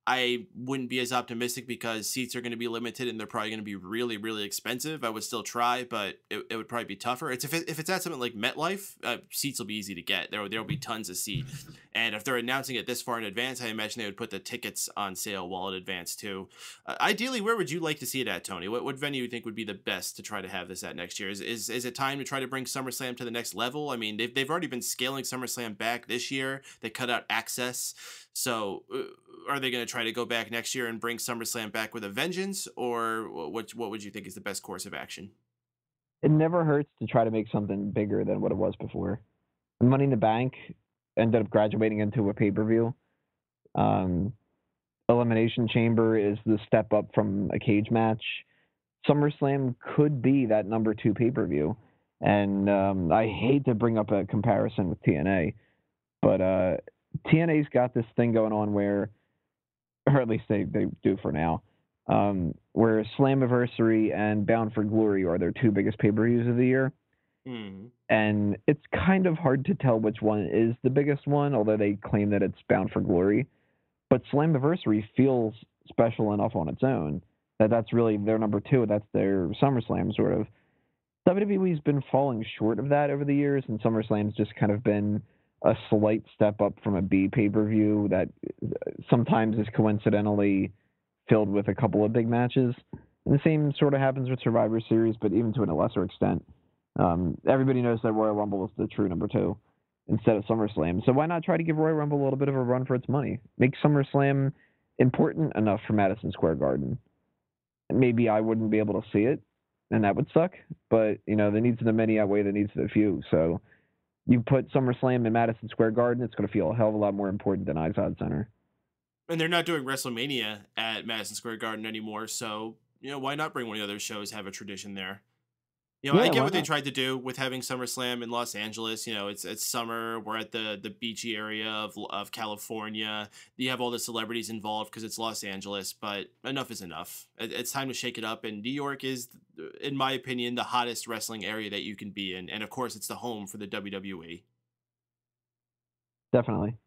Speaker 1: I wouldn't be as optimistic because seats are going to be limited and they're probably going to be really, really expensive. I would still try, but it would probably be tougher. If it's at something like MetLife, seats will be easy to get. There'll be tons of seats. And if they're announcing it this far in advance, I imagine they would put the tickets on sale well in advance too. Ideally, where would you like to see it at, Tony? What venue do you think would be the best to try to have this at next year? Is it time to try to bring SummerSlam to the next level? I mean, they've already been scaling SummerSlam back this year. They cut out access. So are they going to try to go back next year and bring SummerSlam back with a vengeance, or what would you think is the best course of action?
Speaker 2: It never hurts to try to make something bigger than what it was before. Money in the Bank ended up graduating into a pay-per-view. Elimination Chamber is the step up from a cage match. SummerSlam could be that number 2 pay-per-view. And I hate to bring up a comparison with TNA, but TNA's got this thing going on where, or at least they do for now, where Slammiversary and Bound for Glory are their 2 biggest pay-per-views of the year.
Speaker 1: Mm.
Speaker 2: And it's kind of hard to tell which one is the biggest one, although they claim that it's Bound for Glory. But Slammiversary feels special enough on its own that that's really their number 2. That's their SummerSlam, sort of. WWE's been falling short of that over the years, and SummerSlam's just kind of been a slight step up from a B pay-per-view that sometimes is coincidentally filled with a couple of big matches. And the same sort of happens with Survivor Series, but even to a lesser extent. Everybody knows that Royal Rumble is the true number 2 instead of SummerSlam. So why not try to give Royal Rumble a little bit of a run for its money? Make SummerSlam important enough for Madison Square Garden. Maybe I wouldn't be able to see it, and that would suck. But, the needs of the many outweigh the needs of the few. So you put SummerSlam in Madison Square Garden, it's going to feel a hell of a lot more important than Izod Center.
Speaker 1: And they're not doing WrestleMania at Madison Square Garden anymore, so, why not bring one of the other shows, have a tradition there? I get what they tried to do with having SummerSlam in Los Angeles. It's summer. We're at the beachy area of California. You have all the celebrities involved because it's Los Angeles, but enough is enough. It's time to shake it up, and New York is, in my opinion, the hottest wrestling area that you can be in. And, of course, it's the home for the WWE.
Speaker 2: Definitely.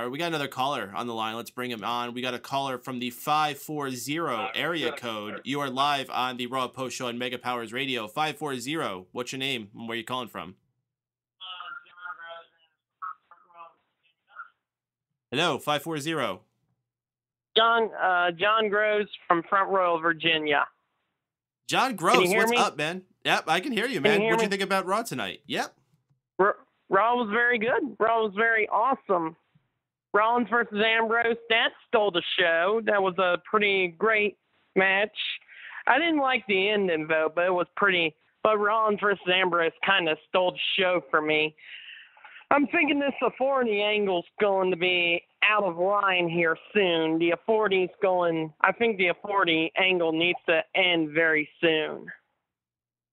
Speaker 1: We got another caller on the line. Let's bring him on. We got a caller from the 540 area code. You are live on the Raw Post Show on Mega Powers Radio. 540. What's your name and where are you calling from? Hello, 540.
Speaker 3: John Groves from Front Royal, Virginia.
Speaker 1: John Groves, what's up, man? Yep, I can hear you, man. What'd you think about Raw tonight? Yep.
Speaker 3: Raw was very good. Raw was very awesome. Rollins versus Ambrose, that stole the show. That was a pretty great match. I didn't like the ending, though, but it was pretty. But Rollins versus Ambrose kind of stole the show for me. I'm thinking this authority angle's going to be out of line here soon. I think the authority angle needs to end very soon.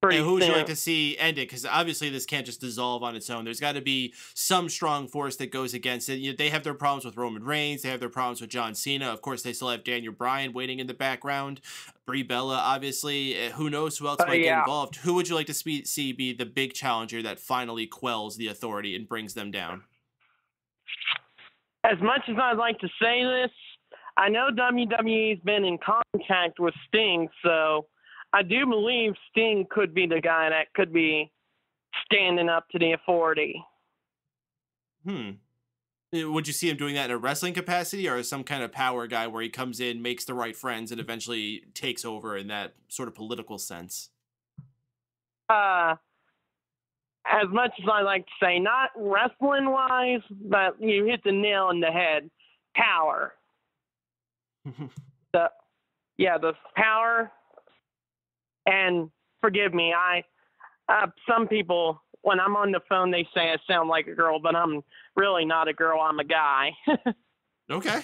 Speaker 1: And who would you like to see end it? Because obviously this can't just dissolve on its own. There's got to be some strong force that goes against it. They have their problems with Roman Reigns. They have their problems with John Cena. Of course, they still have Daniel Bryan waiting in the background. Brie Bella, obviously. Who knows who else might get involved? Who would you like to see be the big challenger that finally quells the authority and brings them down?
Speaker 3: As much as I'd like to say this, I know WWE's been in contact with Sting, so I do believe Sting could be the guy that could be standing up to the authority.
Speaker 1: Would you see him doing that in a wrestling capacity or as some kind of power guy where he comes in, makes the right friends, and eventually takes over in that sort of political sense?
Speaker 3: As much as I like to say, not wrestling-wise, but you hit the nail on the head. Power. The power. And forgive me, some people, when I'm on the phone, they say I sound like a girl, but I'm really not a girl. I'm a guy.
Speaker 1: Okay.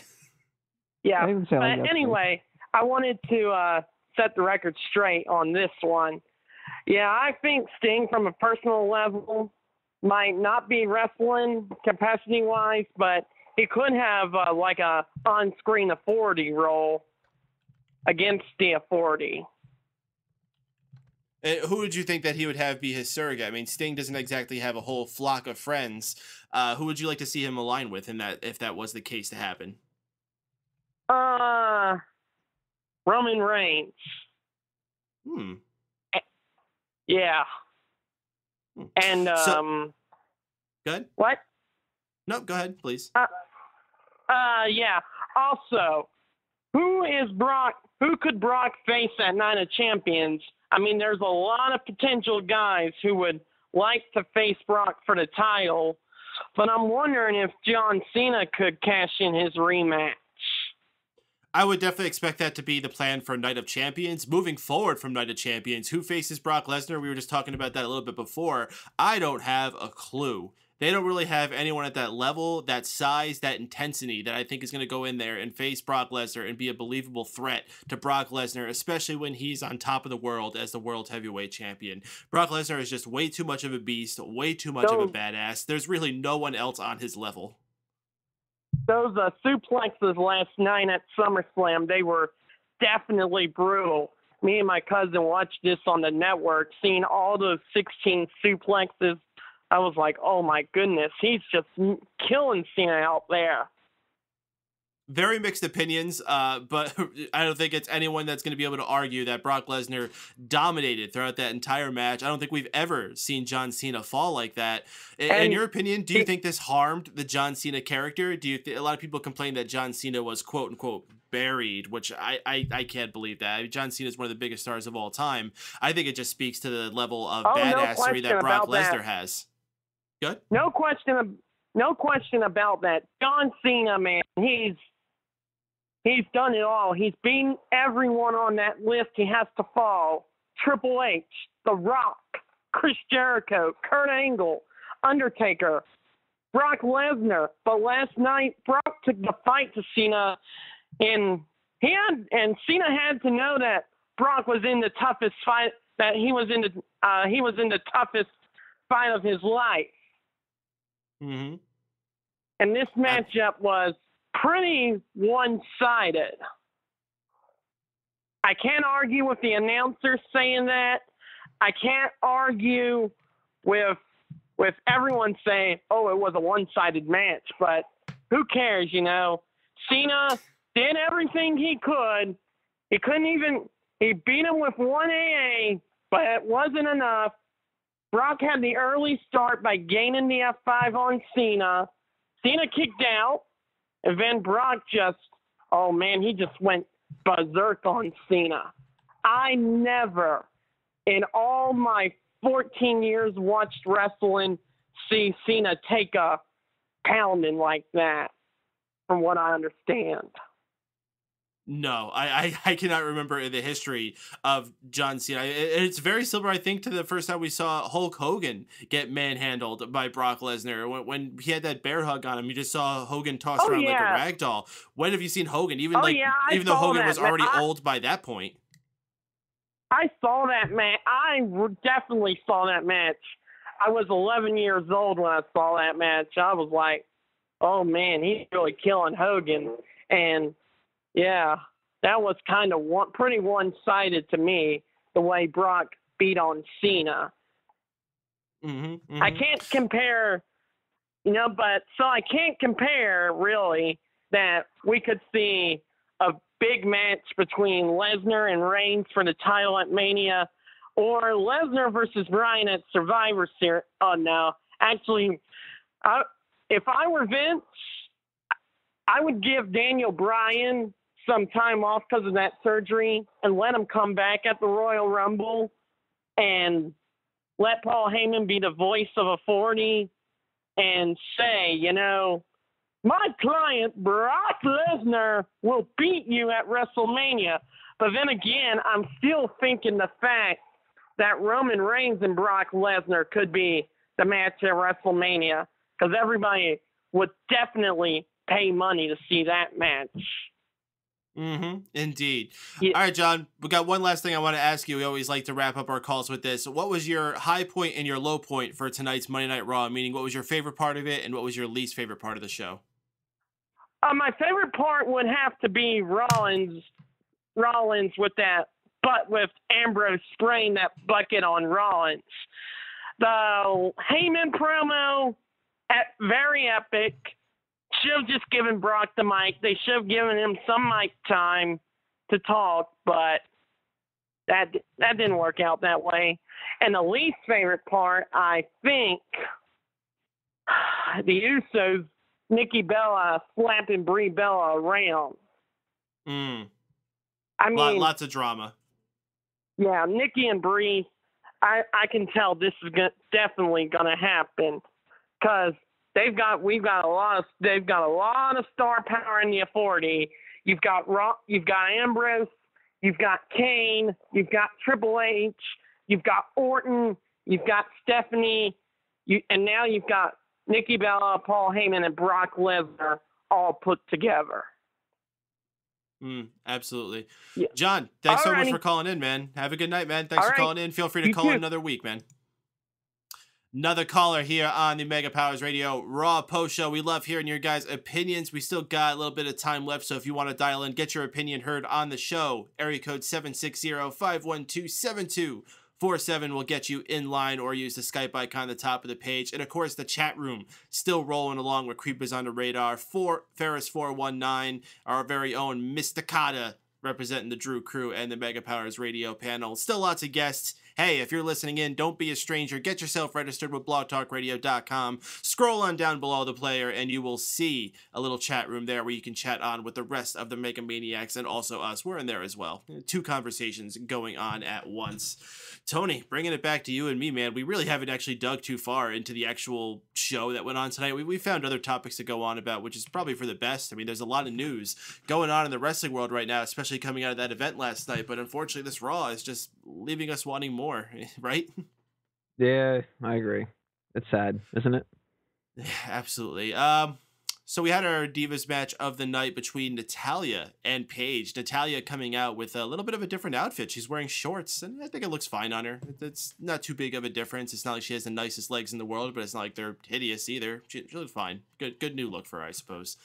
Speaker 3: Yeah. But anyway, I wanted to set the record straight on this one. Yeah, I think Sting, from a personal level, might not be wrestling capacity-wise, but he could have like a on-screen authority role against the authority.
Speaker 1: Who would you think that he would have be his surrogate? I mean, Sting doesn't exactly have a whole flock of friends. Who would you like to see him align with in that, if that was the case to happen?
Speaker 3: Roman Reigns. Yeah. And
Speaker 1: go ahead.
Speaker 3: What?
Speaker 1: No, go ahead, please.
Speaker 3: Yeah. Also, who could Brock face at Night of Champions? I mean, there's a lot of potential guys who would like to face Brock for the title, but I'm wondering if John Cena could cash in his rematch.
Speaker 1: I would definitely expect that to be the plan for Night of Champions. Moving forward from Night of Champions, who faces Brock Lesnar? We were just talking about that a little bit before. I don't have a clue. They don't really have anyone at that level, that size, that intensity that I think is going to go in there and face Brock Lesnar and be a believable threat to Brock Lesnar, especially when he's on top of the world as the World Heavyweight Champion. Brock Lesnar is just way too much of a beast, way too much of a badass. There's really no one else on his level.
Speaker 3: Those suplexes last night at SummerSlam, they were definitely brutal. Me and my cousin watched this on the network, seeing all those 16 suplexes. I was like, oh my goodness, he's just killing Cena out there.
Speaker 1: Very mixed opinions, but I don't think it's anyone that's going to be able to argue that Brock Lesnar dominated throughout that entire match. I don't think we've ever seen John Cena fall like that. In your opinion, do you think this harmed the John Cena character? Do you a lot of people complain that John Cena was quote unquote buried, which I can't believe that. I mean, John Cena is one of the biggest stars of all time. I think it just speaks to the level of badassery that Brock Lesnar has. Good.
Speaker 3: No question about that. John Cena, man, he's done it all. He's beaten everyone on that list he has to fall. Triple H, The Rock, Chris Jericho, Kurt Angle, Undertaker, Brock Lesnar. But last night, Brock took the fight to Cena, and Cena had to know that Brock was in the toughest fight, that he was in the toughest fight of his life.
Speaker 1: Mm-hmm.
Speaker 3: And this matchup was pretty one-sided. I can't argue with the announcers saying that. I can't argue with everyone saying, oh, it was a one-sided match, but who cares, you know? Cena did everything he could. He beat him with one AA, but it wasn't enough. Brock had the early start by gaining the F5 on Cena. Cena kicked out. And then Brock he just went berserk on Cena. I never, in all my 14 years watched wrestling, see Cena take a pounding like that, from what I understand.
Speaker 1: No, I cannot remember in the history of John Cena. It's very similar, I think, to the first time we saw Hulk Hogan get manhandled by Brock Lesnar. When he had that bear hug on him, you just saw Hogan tossed around like a rag doll. When have you seen Hogan? Even though Hogan was already old by that point.
Speaker 3: I saw that match. I definitely saw that match. I was 11 years old when I saw that match. I was like, oh man, he's really killing Hogan. And yeah, that was kind of pretty one-sided to me, the way Brock beat on Cena.
Speaker 1: Mm-hmm.
Speaker 3: I can't compare, I can't compare, really, that we could see a big match between Lesnar and Reigns for the title at Mania, or Lesnar versus Bryan at Survivor Series. Oh, no. Actually, if I were Vince, I would give Daniel Bryan some time off because of that surgery and let him come back at the Royal Rumble and let Paul Heyman be the voice of authority and say, my client, Brock Lesnar, will beat you at WrestleMania. But then again, I'm still thinking the fact that Roman Reigns and Brock Lesnar could be the match at WrestleMania, because everybody would definitely pay money to see that match.
Speaker 1: Mm-hmm. Indeed.
Speaker 3: Yeah.
Speaker 1: All right, John, we got one last thing I want to ask you. We always like to wrap up our calls with this. What was your high point and your low point for tonight's Monday Night Raw? Meaning, what was your favorite part of it and what was your least favorite part of the show?
Speaker 3: My favorite part would have to be Rollins with Ambrose spraying that bucket on Rollins. The Heyman promo, very epic. Should have just given Brock the mic. They should have given him some mic time. to talk, but that didn't work out that way. And the least favorite part, I think, the Usos, Nikki Bella slapping Brie Bella around. I mean,
Speaker 1: lots of drama.
Speaker 3: Yeah, Nikki and Brie, I can tell this is definitely going to happen because they've got a lot of star power in the authority. You've got Ambrose, you've got Kane, you've got Triple H, you've got Orton, you've got Stephanie, and now you've got Nikki Bella, Paul Heyman, and Brock Lesnar all put together.
Speaker 1: Absolutely.
Speaker 3: Yeah.
Speaker 1: John, thanks so much for calling in, man. Have a good night, man. Thanks for calling in. Feel free to call in another week, man. Another caller here on the Mega Powers Radio Raw Post Show. We love hearing your guys' opinions. We still got a little bit of time left, so if you want to dial in, get your opinion heard on the show. Area code 760-512-7247 will get you in line, or use the Skype icon at the top of the page. And of course, the chat room still rolling along with Creepers on the Radar. Ferris 419, our very own Mysticata, representing the Drew Crew and the Mega Powers Radio panel. Still lots of guests. Hey, if you're listening in, don't be a stranger. Get yourself registered with blogtalkradio.com. Scroll on down below the player, and you will see a little chat room there where you can chat on with the rest of the Mega Maniacs and also us. We're in there as well. 2 conversations going on at once. Tony, bringing it back to you and me, man. We really haven't actually dug too far into the actual show that went on tonight. We found other topics to go on about, which is probably for the best. I mean, there's a lot of news going on in the wrestling world right now, especially coming out of that event last night. But unfortunately, this Raw is just leaving us wanting more, right?
Speaker 2: Yeah, I agree. It's sad, isn't it?
Speaker 1: Yeah, absolutely. So we had our Divas match of the night between Natalya and Paige. Natalya coming out with a little bit of a different outfit. She's wearing shorts, and I think it looks fine on her. It's not too big of a difference. It's not like she has the nicest legs in the world, but it's not like they're hideous either. She looks fine. Good new look for her, I suppose.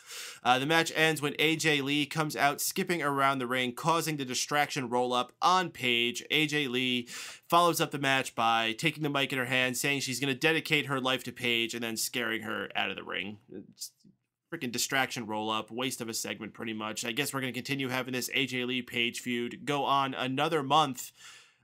Speaker 1: The match ends when AJ Lee comes out skipping around the ring, causing the distraction roll-up on Paige. AJ Lee follows up the match by taking the mic in her hand, saying she's going to dedicate her life to Paige, and then scaring her out of the ring. Freaking distraction roll up, waste of a segment pretty much. I guess we're going to continue having this AJ Lee Paige feud go on another month.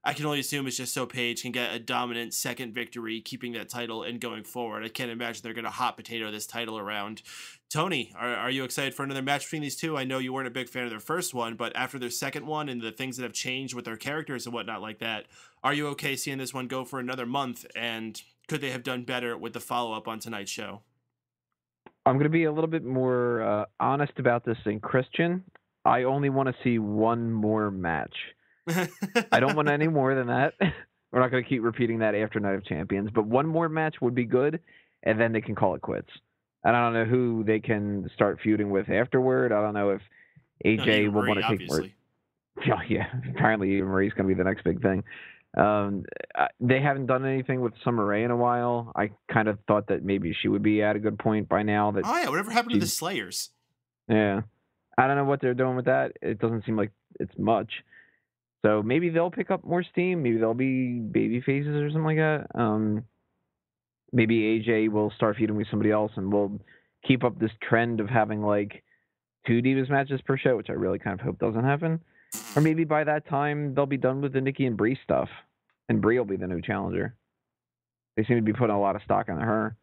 Speaker 1: I can only assume it's just so Paige can get a dominant second victory, keeping that title and going forward. I can't imagine they're going to hot potato this title around. Tony, are you excited for another match between these two? I know you weren't a big fan of their first one, but after their second one and the things that have changed with their characters and whatnot like that, are you okay seeing this one go for another month? And could they have done better with the follow-up on tonight's show?
Speaker 2: I'm going to be a little bit more honest about this than Christian. I only want to see one more match. I don't want any more than that. We're not going to keep repeating that after Night of Champions, but one more match would be good, and then they can call it quits. And I don't know who they can start feuding with afterward. I don't know if AJ will want to take more. Oh, yeah, apparently Marie's going to be the next big thing. They haven't done anything with Summer Rae in a while. I kind of thought that maybe she would be at a good point by now. That
Speaker 1: whatever happened to the Slayers?
Speaker 2: Yeah, I don't know what they're doing with that. It doesn't seem like it's much. So maybe they'll pick up more steam. Maybe they'll be baby faces or something like that. Maybe AJ will start feuding with somebody else, and we'll keep up this trend of having like 2 Divas matches per show, which I really kind of hope doesn't happen. Or maybe by that time, they'll be done with the Nikki and Brie stuff, and Brie will be the new challenger. They seem to be putting a lot of stock into her.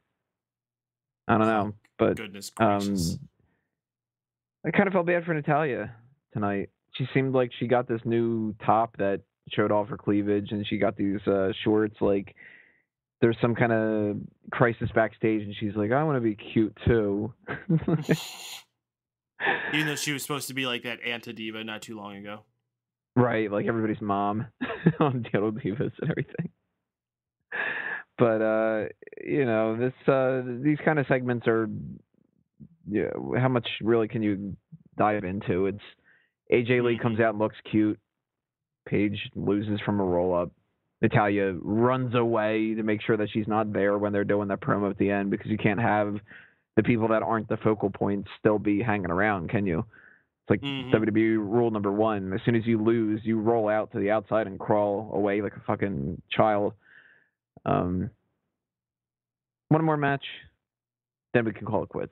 Speaker 2: I don't know, but
Speaker 1: goodness gracious.
Speaker 2: I kind of felt bad for Natalya tonight. She seemed like she got this new top that showed off her cleavage, and she got these shorts. Like there's some kind of crisis backstage, and she's like, I want to be cute too.
Speaker 1: Even though she was supposed to be like that anti-diva not too long ago.
Speaker 2: Right, like everybody's mom on Total Divas and everything. But, these kind of segments are, how much really can you dive into? It's AJ Lee comes out and looks cute. Paige loses from a roll-up. Natalya runs away to make sure that she's not there when they're doing that promo at the end, because you can't have the people that aren't the focal points still be hanging around, can you? It's like WWE rule number 1. As soon as you lose, you roll out to the outside and crawl away like a fucking child. One more match, then we can call it quits.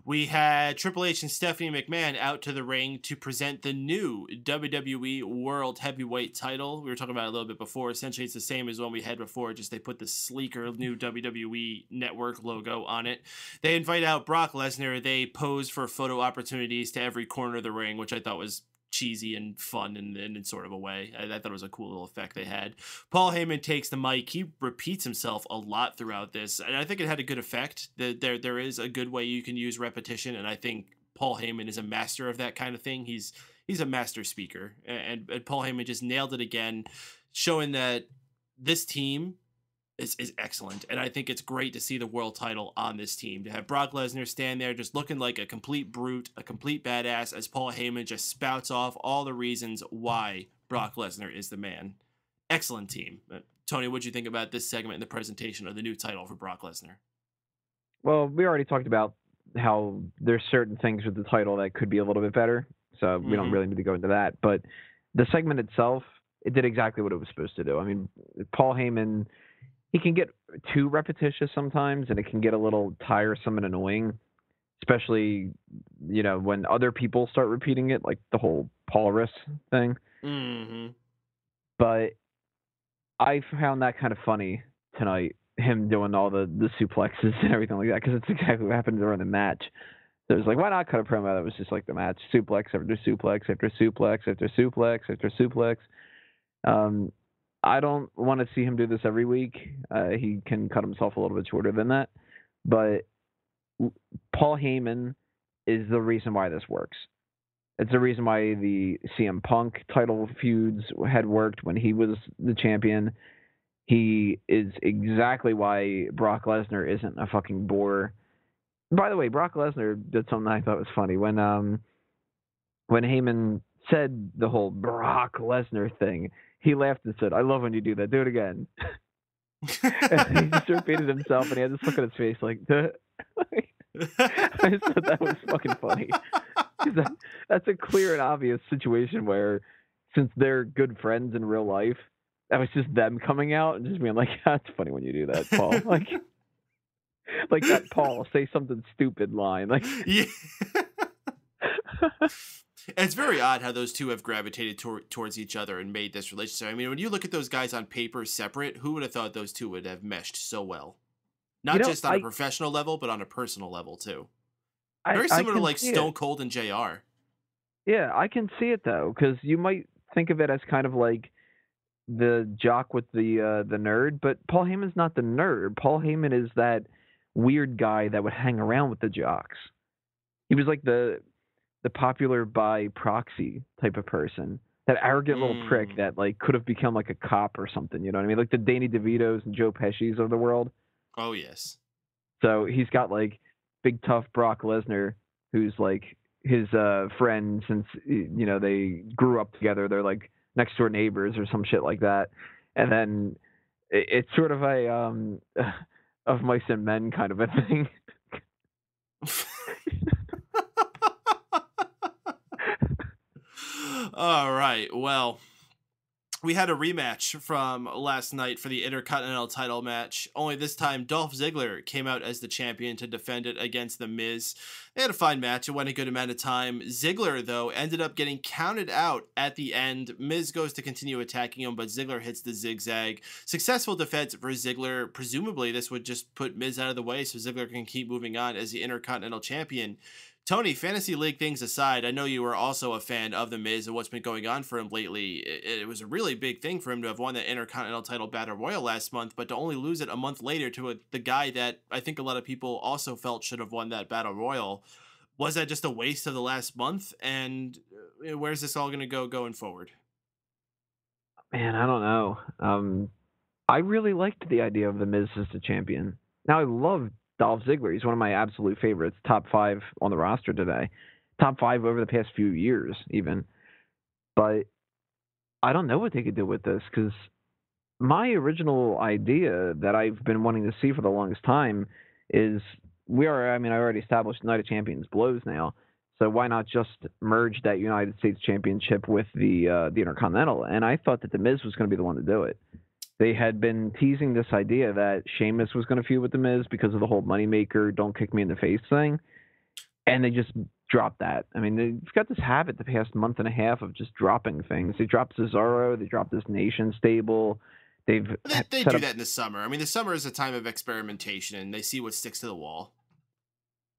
Speaker 1: We had Triple H and Stephanie McMahon out to the ring to present the new WWE World Heavyweight title. We were talking about it a little bit before. Essentially, it's the same as one we had before, just they put the sleeker new WWE Network logo on it. They invite out Brock Lesnar. They pose for photo opportunities to every corner of the ring, which I thought was cheesy and fun in sort of a way. I thought it was a cool little effect they had. Paul Heyman takes the mic. He repeats himself a lot throughout this, and I think it had a good effect. There is a good way you can use repetition, and I think Paul Heyman is a master of that kind of thing. He's a master speaker, and Paul Heyman just nailed it again, showing that this team is excellent. And I think it's great to see the world title on this team, to have Brock Lesnar stand there just looking like a complete brute, a complete badass, as Paul Heyman just spouts off all the reasons why Brock Lesnar is the man. Excellent team. Tony, what'd you think about this segment and the presentation of the new title for Brock Lesnar?
Speaker 2: Well, we already talked about how there's certain things with the title that could be a little bit better, so we don't really need to go into that. But the segment itself, it did exactly what it was supposed to do. I mean, Paul Heyman, he can get too repetitious sometimes, and it can get a little tiresome and annoying, especially, you know, when other people start repeating it, like the whole Paulus thing.
Speaker 1: Mm-hmm.
Speaker 2: But I found that kind of funny tonight, him doing all the suplexes and everything like that, because it's exactly what happened during the match. So it was like, why not cut a promo that was just like the match? Suplex after suplex after suplex after suplex after suplex. I don't want to see him do this every week. He can cut himself a little bit shorter than that. But Paul Heyman is the reason why this works. It's the reason why the CM Punk title feuds had worked when he was the champion. He is exactly why Brock Lesnar isn't a fucking bore. By the way, Brock Lesnar did something I thought was funny. When Heyman said the whole Brock Lesnar thing, he laughed and said, "I love when you do that. Do it again." And he just repeated himself, and he had this look on his face like, I just thought that was fucking funny. That's a clear and obvious situation where, since they're good friends in real life, that was just them coming out and just being like, "That's funny when you do that, Paul." like that Paul say something stupid line. Like,
Speaker 1: yeah. It's very odd how those two have gravitated towards each other and made this relationship. I mean, when you look at those guys on paper separate, who would have thought those two would have meshed so well? Not just on a professional level, but on a personal level too. Very similar to like Stone Cold and JR.
Speaker 2: Yeah, I can see it though, because you might think of it as kind of like the jock with the nerd, but Paul Heyman's not the nerd. Paul Heyman is that weird guy that would hang around with the jocks. He was like the popular by proxy type of person, that arrogant little prick that like could have become like a cop or something, you know what I mean? Like the Danny DeVitos and Joe Pesci's of the world.
Speaker 1: Oh yes.
Speaker 2: So he's got like big tough Brock Lesnar, who's like his friend since, you know, they grew up together. They're like next door neighbors or some shit like that. And then it's sort of a of mice and men kind of a thing.
Speaker 1: All right. Well, we had a rematch from last night for the Intercontinental title match. Only this time, Dolph Ziggler came out as the champion to defend it against The Miz. They had a fine match. It went a good amount of time. Ziggler, though, ended up getting counted out at the end. Miz goes to continue attacking him, but Ziggler hits the zigzag. Successful defense for Ziggler. Presumably, this would just put Miz out of the way so Ziggler can keep moving on as the Intercontinental champion. Tony, Fantasy League things aside, I know you were also a fan of The Miz and what's been going on for him lately. It was a really big thing for him to have won the Intercontinental title Battle Royal last month, but to only lose it a month later to the guy that I think a lot of people also felt should have won that Battle Royal. Was that just a waste of the last month? And where's this all going to go going forward?
Speaker 2: Man, I don't know. I really liked the idea of The Miz as the champion. Now, I love Dolph Ziggler. He's one of my absolute favorites. Top 5 on the roster today. Top 5 over the past few years, even. But I don't know what they could do with this, because my original idea that I've been wanting to see for the longest time is I already established Night of Champions blows now, so why not just merge that United States Championship with the Intercontinental? And I thought that The Miz was going to be the one to do it. They had been teasing this idea that Sheamus was going to feud with The Miz because of the whole moneymaker, don't kick me in the face thing. And they just dropped that. I mean, they've got this habit the past month and a half of just dropping things. They dropped Cesaro. They dropped this Nation stable.
Speaker 1: They do that in the summer. I mean, the summer is a time of experimentation, and they see what sticks to the wall.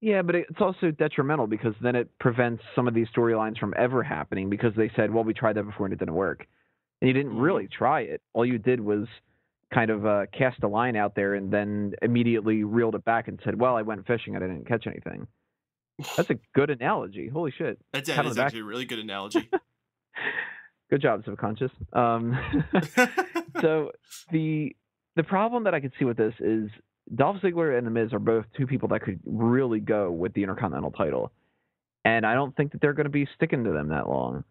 Speaker 2: Yeah, but it's also detrimental because then it prevents some of these storylines from ever happening because they said, well, we tried that before and it didn't work. And you didn't really try it. All you did was kind of cast a line out there and then immediately reeled it back and said, well, I went fishing and I didn't catch anything. That's a good analogy. Holy shit.
Speaker 1: That is actually a really good analogy.
Speaker 2: Good job, Subconscious. So the problem that I could see with this is Dolph Ziggler and The Miz are both two people that could really go with the Intercontinental title. And I don't think that they're going to be sticking to them that long.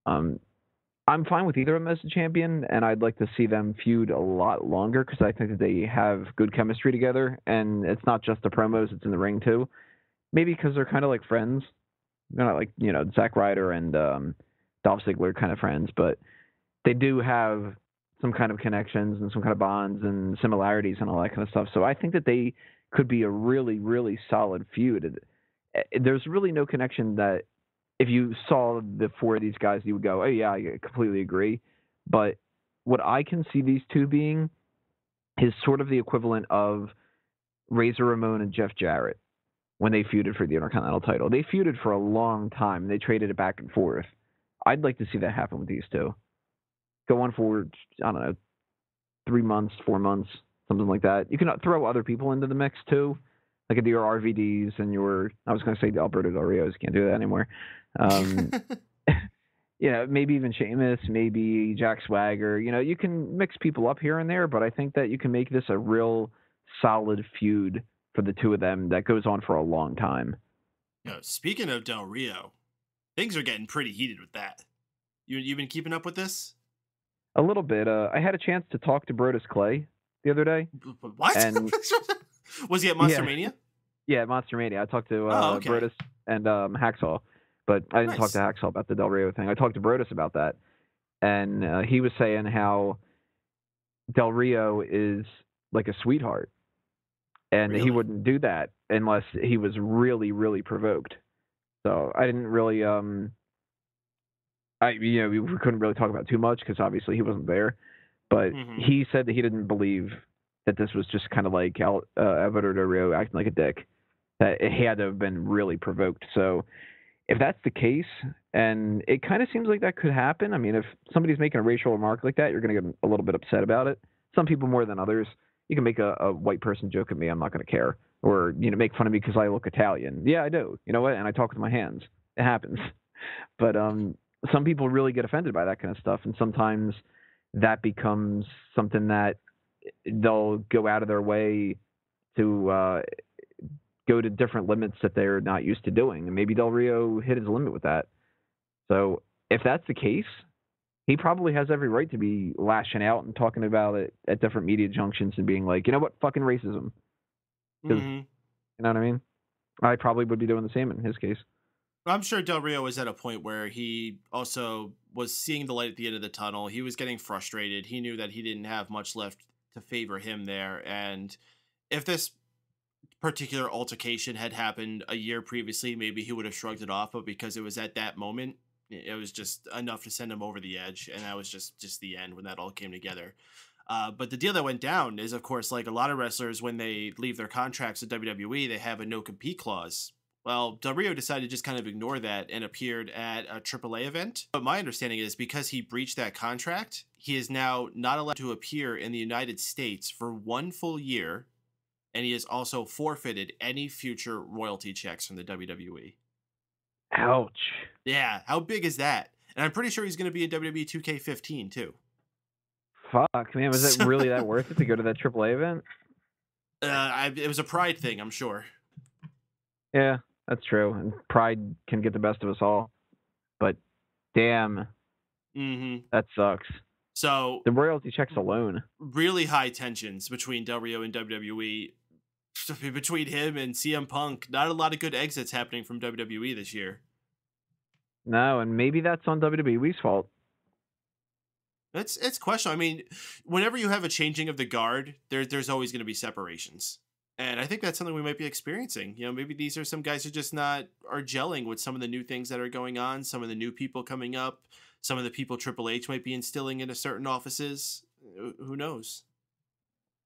Speaker 2: I'm fine with either of them as a champion, and I'd like to see them feud a lot longer because I think that they have good chemistry together. And it's not just the promos, it's in the ring too. Maybe because they're kind of like friends. They're not like, Zack Ryder and Dolph Ziggler kind of friends, but they do have some kind of connections and some kind of bonds and similarities and all that kind of stuff. So I think that they could be a really, really solid feud. There's really no connection that if you saw the four of these guys, you would go, oh yeah, I completely agree. But what I can see these two being is sort of the equivalent of Razor Ramon and Jeff Jarrett when they feuded for the Intercontinental title. They feuded for a long time. They traded it back and forth. I'd like to see that happen with these two. Go on for, I don't know, 3 months, 4 months, something like that. You can throw other people into the mix too, like your RVDs and I was going to say the Alberto Del Rios. Can't do that anymore. Maybe even Sheamus, maybe Jack Swagger. You can mix people up here and there, but I think that you can make this a real solid feud for the two of them that goes on for a long time.
Speaker 1: Speaking of Del Rio, things are getting pretty heated with that. You've been keeping up with this?
Speaker 2: A little bit. I had a chance to talk to Brodus Clay the other day.
Speaker 1: What?
Speaker 2: And
Speaker 1: was he at Monster Mania?
Speaker 2: Yeah, Monster Mania. I talked to
Speaker 1: okay.
Speaker 2: Brodus and Hacksaw, but I didn't talk to Hacksaw about the Del Rio thing. I talked to Brodus about that, and he was saying how Del Rio is like a sweetheart, and he wouldn't do that unless he was really, really provoked. So I didn't really we couldn't really talk about too much because obviously he wasn't there, but he said that he didn't believe that this was just kind of like Alberto Del Rio acting like a dick, that he had to have been really provoked. So if that's the case, and it kind of seems like that could happen. I mean, if somebody's making a racial remark like that, you're going to get a little bit upset about it. Some people more than others. You can make a white person joke at me, I'm not going to care. Or, make fun of me because I look Italian. Yeah, I do. You know what? And I talk with my hands. It happens. But some people really get offended by that kind of stuff, and sometimes that becomes something that they'll go out of their way to go to different limits that they're not used to doing. And maybe Del Rio hit his limit with that. So if that's the case, he probably has every right to be lashing out and talking about it at different media junctions and being like, you know what, fucking racism. You know what I mean? I probably would be doing the same in his case.
Speaker 1: I'm sure Del Rio was at a point where he also was seeing the light at the end of the tunnel. He was getting frustrated. He knew that he didn't have much left to favor him there. And if this particular altercation had happened a year previously, maybe he would have shrugged it off. But because it was at that moment, it was just enough to send him over the edge. And that was just the end when that all came together. But the deal that went down is, of course, like a lot of wrestlers, when they leave their contracts at WWE, they have a no-compete clause. Well, Del Rio decided to just kind of ignore that and appeared at a AAA event. But my understanding is because he breached that contract, he is now not allowed to appear in the United States for 1 full year. And he has also forfeited any future royalty checks from the WWE.
Speaker 2: Ouch.
Speaker 1: Yeah, how big is that? And I'm pretty sure he's going to be in WWE 2K15 too.
Speaker 2: Fuck, man, was it really that worth it to go to that AAA event?
Speaker 1: It was a pride thing, I'm sure.
Speaker 2: Yeah, that's true. And pride can get the best of us all. But damn, that sucks.
Speaker 1: So
Speaker 2: the royalty checks alone.
Speaker 1: Really high tensions between Del Rio and WWE. Between him and CM Punk, not a lot of good exits happening from WWE this year.
Speaker 2: No, and maybe that's on WWE's fault.
Speaker 1: It's questionable. I mean, whenever you have a changing of the guard, there's always going to be separations. And I think that's something we might be experiencing. You know, maybe these are some guys who just not are gelling with some of the new things that are going on, some of the new people coming up, some of the people Triple H might be instilling into certain offices. Who knows?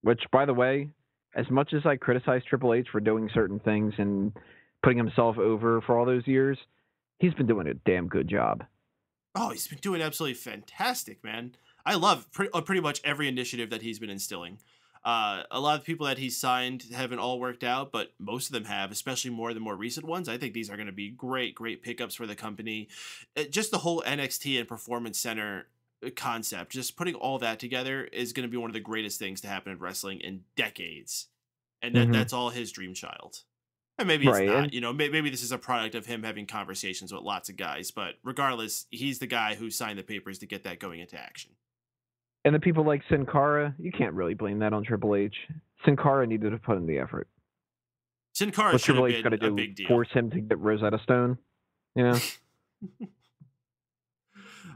Speaker 2: Which, by the way, as much as I criticize Triple H for doing certain things and putting himself over for all those years, he's been doing a damn good job.
Speaker 1: Oh, he's been doing absolutely fantastic, man. I love pretty much every initiative that he's been instilling. A lot of people that he's signed haven't all worked out, but most of them have, especially more the more recent ones. I think these are going to be great pickups for the company. Just the whole NXT and Performance Center concept, just putting all that together is going to be one of the greatest things to happen in wrestling in decades. And that's all his dream child. And maybe it's not, you know, maybe this is a product of him having conversations with lots of guys, but regardless, he's the guy who signed the papers to get that going into action.
Speaker 2: And the people like Sin Cara, you can't really blame that on Triple H. Sin Cara needed to put in the effort.
Speaker 1: Sin Cara should have been a big deal.
Speaker 2: Force him to get Rosetta Stone, you know?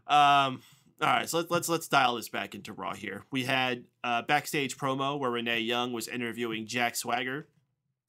Speaker 1: All right, so let's dial this back into Raw here. We had a backstage promo where Renee Young was interviewing Jack Swagger.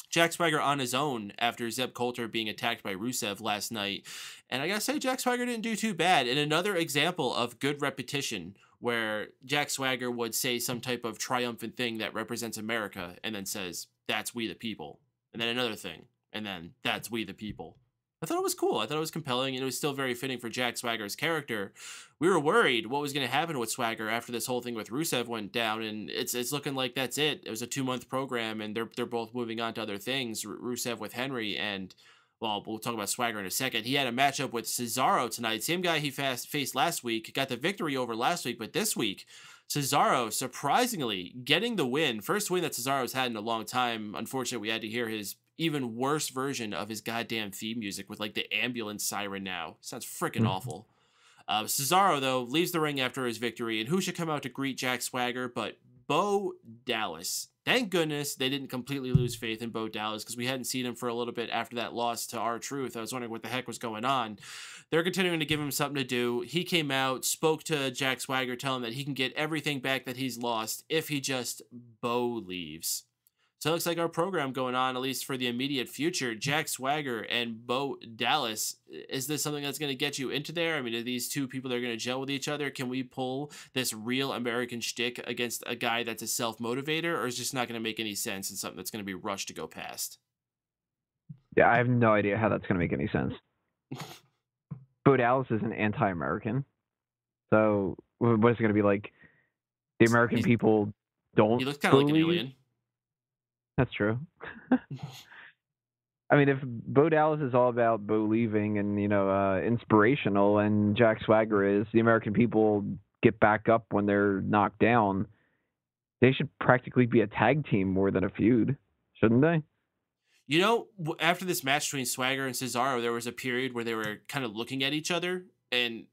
Speaker 1: Jack Swagger on his own after Zeb Coulter being attacked by Rusev last night. And I gotta say, Jack Swagger didn't do too bad. And another example of good repetition where Jack Swagger would say some type of triumphant thing that represents America and then says, "That's we the people." And then another thing, and then, "That's we the people." I thought it was cool. I thought it was compelling, and it was still very fitting for Jack Swagger's character. We were worried what was going to happen with Swagger after this whole thing with Rusev went down, and it's looking like that's it. It was a 2-month program, and they're both moving on to other things. Rusev with Henry, and well, we'll talk about Swagger in a second. He had a matchup with Cesaro tonight, same guy he faced last week. Got the victory over last week, but this week, Cesaro surprisingly getting the win. First win that Cesaro's had in a long time. Unfortunately, we had to hear his even worse version of his goddamn theme music with like the ambulance siren now. Sounds freaking awful. Cesaro, though, leaves the ring after his victory, and who should come out to greet Jack Swagger but Bo Dallas. Thank goodness they didn't completely lose faith in Bo Dallas, because we hadn't seen him for a little bit after that loss to R-Truth. I was wondering what the heck was going on. They're continuing to give him something to do. He came out, spoke to Jack Swagger, telling him that he can get everything back that he's lost if he just Bo leaves. So it looks like our program going on, at least for the immediate future, Jack Swagger and Bo Dallas. Is this something that's going to get you into there? I mean, are these two people that are going to gel with each other? Can we pull this real American shtick against a guy that's a self-motivator, or is it just not going to make any sense and something that's going to be rushed to go past?
Speaker 2: Yeah, I have no idea how that's going to make any sense. Bo Dallas is an anti-American. So what is it going to be like? The American people don't.
Speaker 1: He looks kind of like an alien.
Speaker 2: That's true. I mean, if Bo Dallas is all about Bo leaving and, you know, inspirational, and Jack Swagger is, the American people get back up when they're knocked down, they should practically be a tag team more than a feud, shouldn't they?
Speaker 1: You know, after this match between Swagger and Cesaro, there was a period where they were kind of looking at each other, and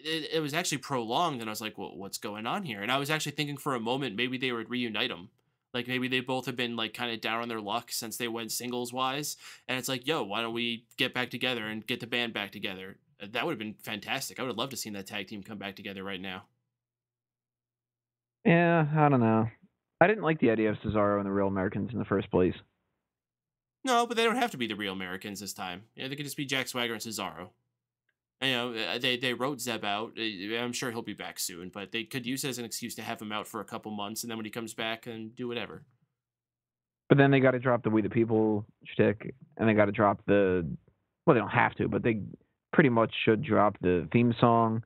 Speaker 1: it was actually prolonged, and I was like, well, what's going on here? And I was actually thinking for a moment maybe they would reunite them. Like, maybe they both have been, like, kind of down on their luck since they went singles-wise. And it's like, yo, why don't we get back together and get the band back together? That would have been fantastic. I would have loved to see that tag team come back together right now.
Speaker 2: Yeah, I don't know. I didn't like the idea of Cesaro and the Real Americans in the first place.
Speaker 1: No, but they don't have to be the Real Americans this time. Yeah, they could just be Jack Swagger and Cesaro. You know, they wrote Zeb out. I'm sure he'll be back soon, but they could use it as an excuse to have him out for a couple months, and then when he comes back, and do whatever.
Speaker 2: But then they got to drop the We the People shtick, and they got to drop the... Well, they don't have to, but they pretty much should drop the theme song.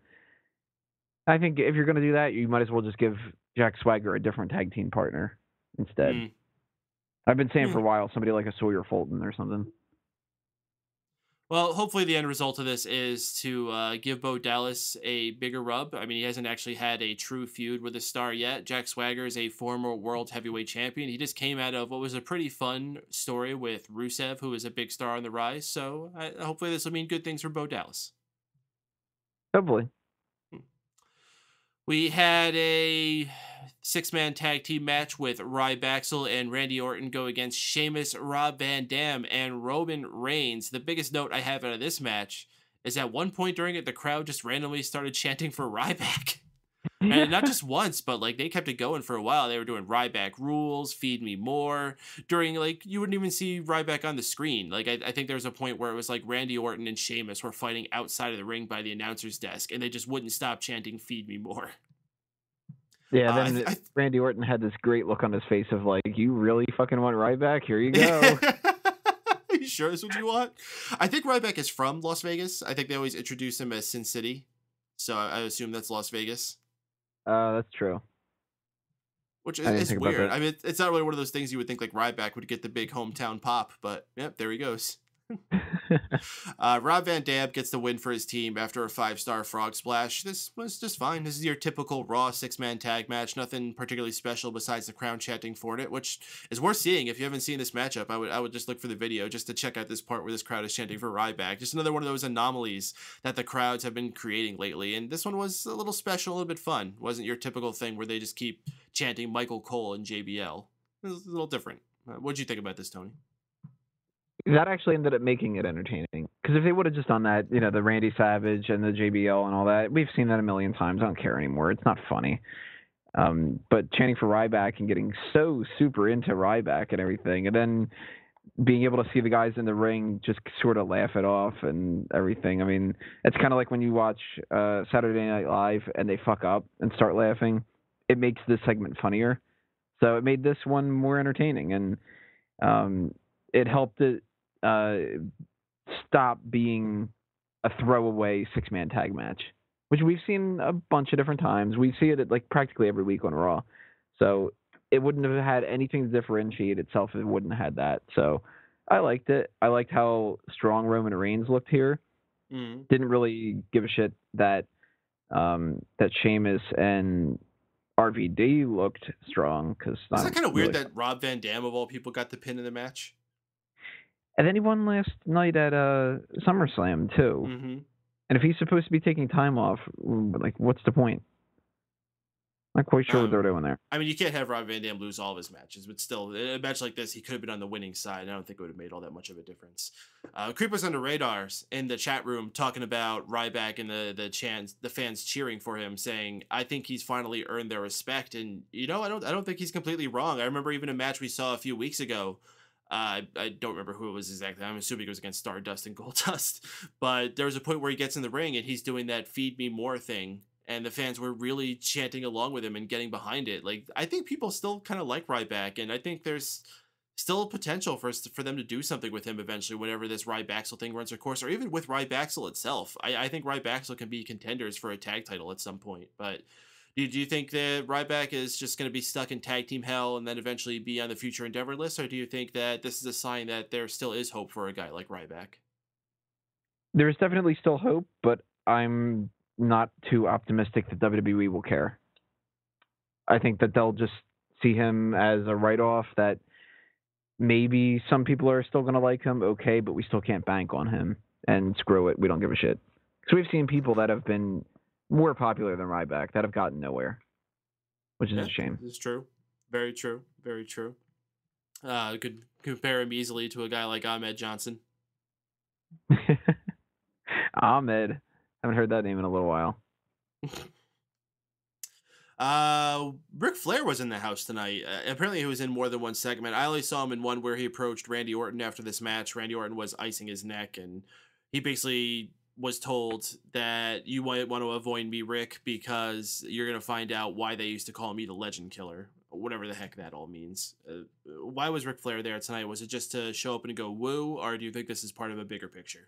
Speaker 2: I think if you're going to do that, you might as well just give Jack Swagger a different tag team partner instead. I've been saying for a while, somebody like a Sawyer Fulton or something.
Speaker 1: Well, hopefully the end result of this is to give Bo Dallas a bigger rub. I mean, he hasn't actually had a true feud with a star yet. Jack Swagger is a former world heavyweight champion. He just came out of what was a pretty fun story with Rusev, who is a big star on the rise. So hopefully this will mean good things for Bo Dallas.
Speaker 2: Hopefully.
Speaker 1: We had a 6-man tag team match with RybAxel and Randy Orton go against Sheamus, Rob Van Dam, and Roman Reigns. The biggest note I have out of this match is at one point during it, the crowd just randomly started chanting for Ryback. And not just once, but like they kept it going for a while. They were doing Ryback rules, feed me more. During like you wouldn't even see Ryback on the screen. Like I think there was a point where it was like Randy Orton and Sheamus were fighting outside of the ring by the announcer's desk, and they just wouldn't stop chanting "Feed me more."
Speaker 2: Yeah, then Randy Orton had this great look on his face of like, "You really fucking want Ryback? Here you go."
Speaker 1: Are you sure that's what you want? I think Ryback is from Las Vegas. I think they always introduce him as Sin City, so I assume that's Las Vegas.
Speaker 2: That's true.
Speaker 1: Which is weird. I mean, it's not really one of those things you would think like Ryback would get the big hometown pop, but yep, there he goes. Rob Van Dam gets the win for his team after a 5-star frog splash. This was just fine. This is your typical Raw 6-man tag match. Nothing particularly special besides the crowd chanting for it, which is worth seeing. If you haven't seen this matchup, I would just look for the video just to check out this part where this crowd is chanting for Ryback. Just another one of those anomalies that the crowds have been creating lately. And this one was a little special, a little bit fun. It wasn't your typical thing where they just keep chanting Michael Cole and JBL. It was a little different. What'd you think about this, Tony?
Speaker 2: That actually ended up making it entertaining. Because if they would have just done that, the Randy Savage and the JBL and all that, we've seen that a million times. I don't care anymore. It's not funny. But chanting for Ryback and getting so super into Ryback and everything, and then being able to see the guys in the ring just sort of laugh it off and everything. I mean, it's kind of like when you watch Saturday Night Live and they fuck up and start laughing. It makes this segment funnier. So it made this one more entertaining. And it helped it stop being a throwaway 6-man tag match, which we've seen a bunch of different times. We see it at like practically every week on Raw. So it wouldn't have had anything to differentiate itself if it wouldn't have had that. So I liked it. I liked how strong Roman Reigns looked here. Didn't really give a shit that that Sheamus and RVD looked strong. Is
Speaker 1: that kind of weird that Rob Van Dam, of all people, got the pin in the match?
Speaker 2: And then he won last night at SummerSlam, too.
Speaker 1: Mm-hmm.
Speaker 2: And if he's supposed to be taking time off, like, what's the point? I'm not quite sure what they're doing there.
Speaker 1: I mean, you can't have Rob Van Dam lose all of his matches, but still, a match like this, he could have been on the winning side. I don't think it would have made all that much of a difference. Creepers Under Radars in the chat room talking about Ryback and the fans cheering for him, saying, I think he's finally earned their respect. And, I don't think he's completely wrong. I remember even a match we saw a few weeks ago. I don't remember who it was exactly. I'm assuming it was against Stardust and Goldust. But there was a point where he gets in the ring and he's doing that feed me more thing. And the fans were really chanting along with him and getting behind it. Like, I think people still kind of like Ryback. And I think there's still potential for them to do something with him eventually, whenever this RybAxel thing runs their course. Or even with RybAxel itself. I think RybAxel can be contenders for a tag title at some point. But do you think that Ryback is just going to be stuck in tag team hell and then eventually be on the future endeavor list? Or do you think that this is a sign that there still is hope for a guy like Ryback?
Speaker 2: There's definitely still hope, but I'm not too optimistic that WWE will care. I think that they'll just see him as a write-off, that maybe some people are still going to like him, okay, but we still can't bank on him, and screw it, we don't give a shit. So we've seen people that have been more popular than Ryback that have gotten nowhere, which is a shame.
Speaker 1: This is true. Very true. Very true. Could compare him easily to a guy like Ahmed Johnson.
Speaker 2: Ahmed. Haven't heard that name in a little while.
Speaker 1: Ric Flair was in the house tonight. Apparently he was in more than one segment. I only saw him in one where he approached Randy Orton after this match. Randy Orton was icing his neck, and he basically was told that you might want to avoid me, Rick, because you're going to find out why they used to call me the Legend Killer, whatever the heck that all means. Why was Ric Flair there tonight? Was it just to show up and go woo, or do you think this is part of a bigger picture?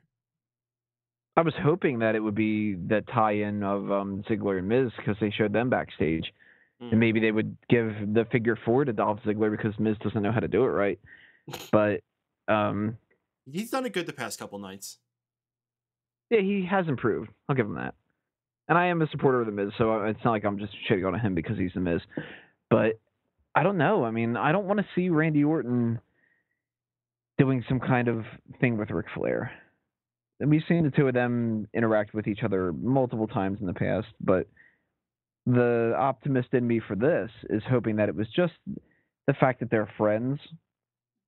Speaker 2: I was hoping that it would be the tie-in of Ziggler and Miz, because they showed them backstage. And maybe they would give the figure 4 to Dolph Ziggler because Miz doesn't know how to do it right. But
Speaker 1: he's done it good the past couple nights.
Speaker 2: Yeah, he has improved. I'll give him that. And I am a supporter of the Miz, so it's not like I'm just shitting on him because he's the Miz. But I don't know. I mean, I don't want to see Randy Orton doing some kind of thing with Ric Flair. And we've seen the two of them interact with each other multiple times in the past, but the optimist in me for this is hoping that it was just the fact that they're friends,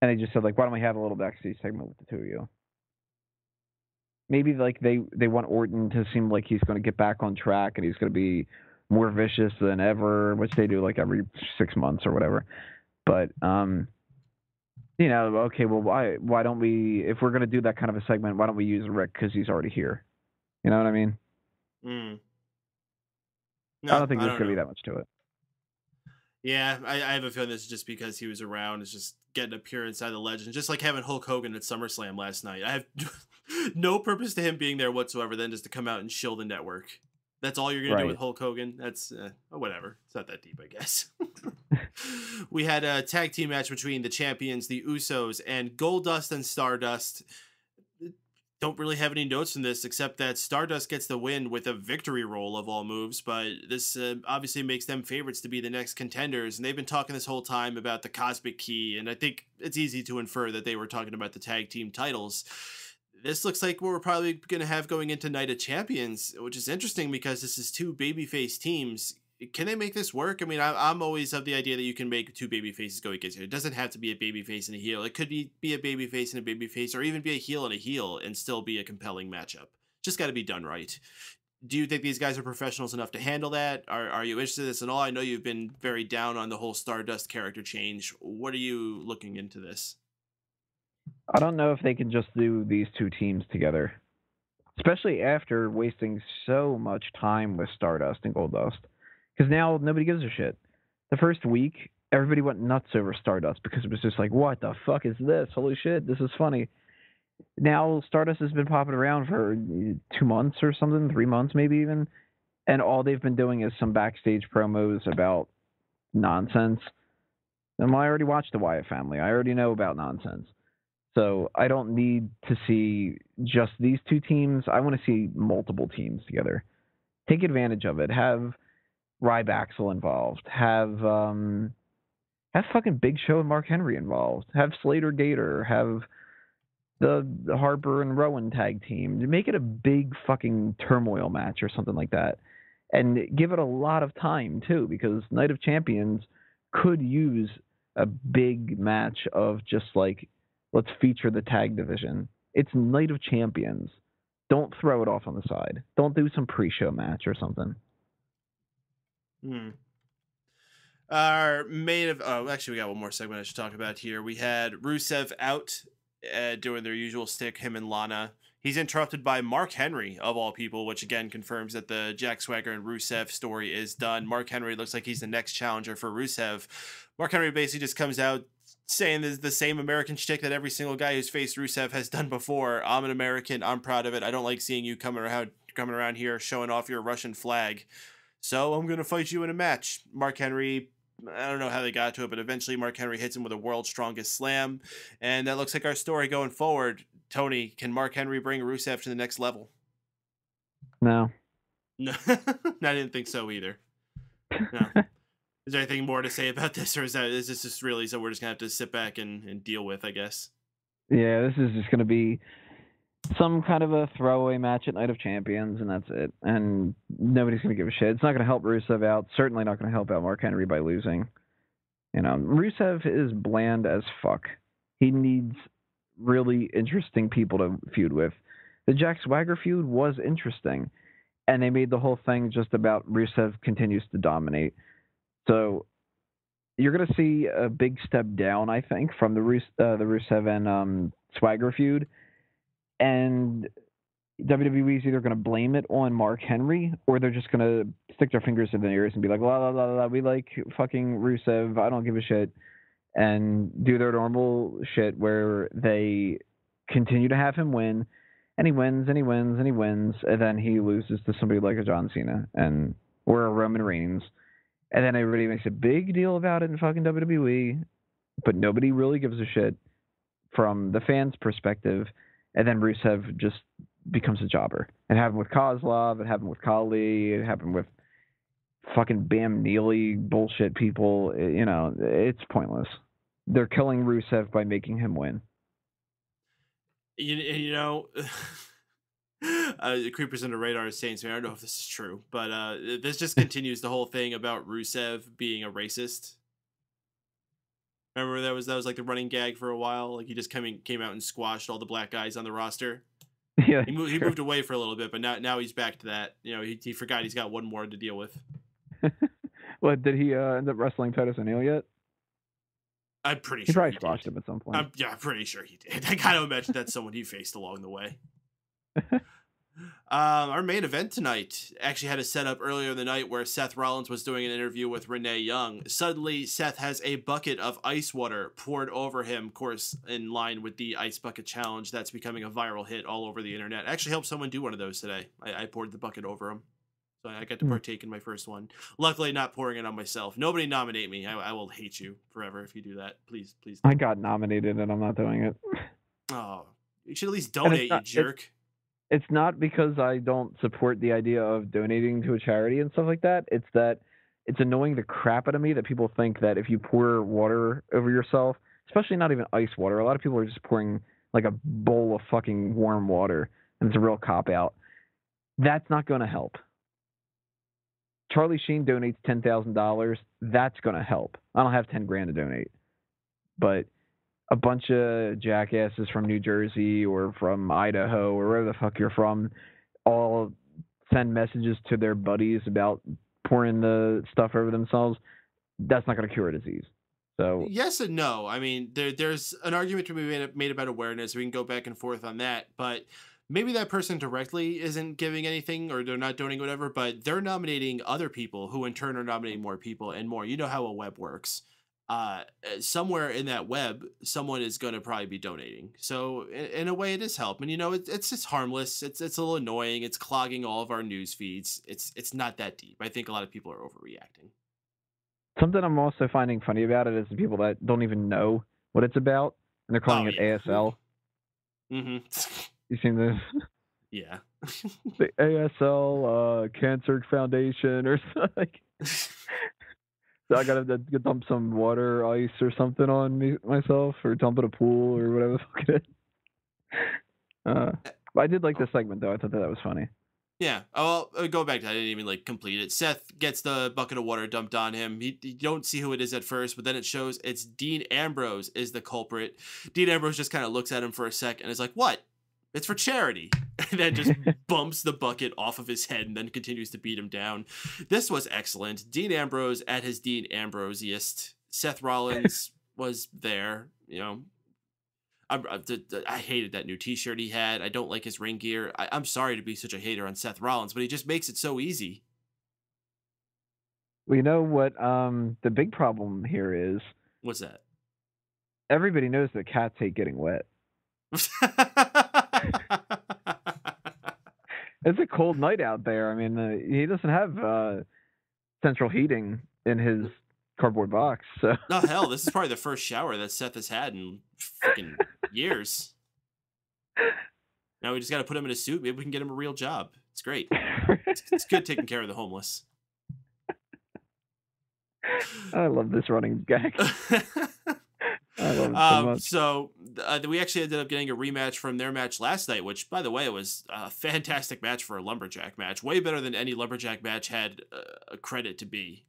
Speaker 2: and they just said, like, why don't we have a little backstage segment with the two of you? Maybe like they want Orton to seem like he's going to get back on track and he's going to be more vicious than ever, which they do like every 6 months or whatever. But you know, okay, well, why don't we? If we're gonna do that kind of a segment, why don't we use Rick because he's already here? You know what I mean?
Speaker 1: No,
Speaker 2: I don't think there's gonna be that much to it.
Speaker 1: Yeah, I have a feeling this is just because he was around. It's just getting an appearance out of the legend. Just like having Hulk Hogan at SummerSlam last night. I have no purpose to him being there whatsoever than just to come out and shill the network. That's all you're going to do with Hulk Hogan? That's whatever. It's not that deep, I guess. We had a tag team match between the champions, the Usos, and Goldust and Stardust. Don't really have any notes from this except that Stardust gets the win with a victory roll of all moves, but this obviously makes them favorites to be the next contenders, and they've been talking this whole time about the Cosmic Key, and I think it's easy to infer that they were talking about the tag team titles. This looks like what we're probably going to have going into Night of Champions, which is interesting because this is two babyface teams. Can they make this work? I mean, I'm always of the idea that you can make two babyfaces go against each other. It doesn't have to be a babyface and a heel. It could be a babyface and a babyface, or even be a heel and a heel and still be a compelling matchup. Just got to be done right. Do you think these guys are professionals enough to handle that? Are you interested in this at all? I know you've been very down on the whole Stardust character change. What are you looking into this?
Speaker 2: I don't know if they can just do these two teams together, especially after wasting so much time with Stardust and Goldust. Because now nobody gives a shit. The first week, everybody went nuts over Stardust because it was just like, what the fuck is this? Holy shit, this is funny. Now Stardust has been popping around for 2 months or something, 3 months maybe even, and all they've been doing is some backstage promos about nonsense. And I already watched the Wyatt family. I already know about nonsense. So I don't need to see just these two teams. I want to see multiple teams together. Take advantage of it. Have RybAxel involved. Have fucking Big Show and Mark Henry involved. Have Slater Gator. Have the Harper and Rowan tag team. Make it a big fucking turmoil match or something like that. And give it a lot of time too, because Night of Champions could use a big match of just like, let's feature the tag division. It's Night of Champions. Don't throw it off on the side. Don't do some pre-show match or something.
Speaker 1: Our main actually, we got one more segment I should talk about here. We had Rusev out doing their usual stick, him and Lana. He's interrupted by Mark Henry, of all people, which again confirms that the Jack Swagger and Rusev story is done. Mark Henry looks like he's the next challenger for Rusev. Mark Henry basically just comes out saying this is the same American shtick that every single guy who's faced Rusev has done before. I'm an American. I'm proud of it. I don't like seeing you coming around here showing off your Russian flag. So I'm going to fight you in a match. Mark Henry, I don't know how they got to it, but eventually Mark Henry hits him with a world's strongest slam. And that looks like our story going forward. Tony, can Mark Henry bring Rusev to the next level?
Speaker 2: No.
Speaker 1: No, I didn't think so either. No. Is there anything more to say about this, or is this just really so we're just going to have to sit back and deal with, I guess?
Speaker 2: Yeah, this is just going to be some kind of a throwaway match at Night of Champions, and that's it. And nobody's going to give a shit. It's not going to help Rusev out. Certainly not going to help out Mark Henry by losing. You know, Rusev is bland as fuck. He needs really interesting people to feud with. The Jack Swagger feud was interesting, and they made the whole thing just about Rusev continues to dominate. So you're going to see a big step down, I think, from the Rusev and Swagger feud. And WWE is either going to blame it on Mark Henry, or they're just going to stick their fingers in their ears and be like, la, la, la, la, we like fucking Rusev, I don't give a shit, and do their normal shit where they continue to have him win, and he wins, and he wins, and he wins, and then he loses to somebody like a John Cena or a Roman Reigns. And then everybody makes a big deal about it in fucking WWE, but nobody really gives a shit from the fans' perspective. And then Rusev just becomes a jobber. It happened with Kozlov, it happened with Kali, it happened with fucking Bam Neely bullshit people. You know, it's pointless. They're killing Rusev by making him win.
Speaker 1: You know... Creepers under radar is saying to me, I don't know if this is true, but this just continues the whole thing about Rusev being a racist. Remember that was like the running gag for a while. Like he just came out and squashed all the black guys on the roster.
Speaker 2: Yeah,
Speaker 1: he moved away for a little bit, but now he's back to that. You know, he forgot he's got one more to deal with.
Speaker 2: What, did he end up wrestling Titus O'Neil yet?
Speaker 1: I'm pretty
Speaker 2: He
Speaker 1: sure
Speaker 2: probably
Speaker 1: he
Speaker 2: squashed
Speaker 1: did.
Speaker 2: him at some point.
Speaker 1: I'm pretty sure he did. I gotta imagine that's someone he faced along the way. Our main event tonight actually had a setup earlier in the night where Seth Rollins was doing an interview with Renee Young. Suddenly, Seth has a bucket of ice water poured over him, of course, in line with the Ice Bucket Challenge that's becoming a viral hit all over the internet. I actually helped someone do one of those today. I poured the bucket over him. So I got to partake in my first one. Luckily, not pouring it on myself. Nobody nominate me. I will hate you forever if you do that. Please, please.
Speaker 2: I got nominated and I'm not doing it.
Speaker 1: Oh, you should at least donate, you jerk.
Speaker 2: It's not because I don't support the idea of donating to a charity and stuff like that. It's that it's annoying the crap out of me that people think that if you pour water over yourself, especially not even ice water, a lot of people are just pouring like a bowl of fucking warm water, and it's a real cop-out. That's not going to help. Charlie Sheen donates $10,000. That's going to help. I don't have 10 grand to donate. But a bunch of jackasses from New Jersey or from Idaho or wherever the fuck you're from all send messages to their buddies about pouring the stuff over themselves. That's not going to cure a disease. So
Speaker 1: yes and no. I mean, there's an argument to be made about awareness. We can go back and forth on that, but maybe that person directly isn't giving anything or they're not donating whatever, but they're nominating other people who in turn are nominating more people and more. You know how a web works. Somewhere in that web, someone is going to probably be donating. So in a way it is help. And you know, it's just harmless. It's a little annoying. It's clogging all of our news feeds. It's not that deep. I think a lot of people are overreacting.
Speaker 2: Something I'm also finding funny about it is the people that don't even know what it's about and they're calling it ASL.
Speaker 1: Mm-hmm.
Speaker 2: You seen this?
Speaker 1: Yeah.
Speaker 2: The ASL Cancer Foundation or something. So I gotta dump some water, ice, or something on myself, or dump in a pool, or whatever the fuck it is. But I did like this segment, though. I thought that was funny.
Speaker 1: Yeah. Oh, well, go back to that. I didn't even complete it. Seth gets the bucket of water dumped on him. You don't see who it is at first, but then it shows it's Dean Ambrose is the culprit. Dean Ambrose just kind of looks at him for a sec and is like, "What? It's for charity." And then just bumps the bucket off of his head and then continues to beat him down. This was excellent. Dean Ambrose at his Dean Ambrosiest. Seth Rollins was there. You know, I hated that new t-shirt he had. I don't like his ring gear. I'm sorry to be such a hater on Seth Rollins, but he just makes it so easy.
Speaker 2: Well, you know what the big problem here is?
Speaker 1: What's that?
Speaker 2: Everybody knows that cats hate getting wet. It's a cold night out there. I mean, he doesn't have central heating in his cardboard box. So.
Speaker 1: Oh, hell, this is probably the first shower that Seth has had in freaking years. Now we just got to put him in a suit. Maybe we can get him a real job. It's great. It's good taking care of the homeless.
Speaker 2: I love this running gag. I love it so much.
Speaker 1: So we actually ended up getting a rematch from their match last night, which, by the way, was a fantastic match for a lumberjack match. Way better than any lumberjack match had a credit to be.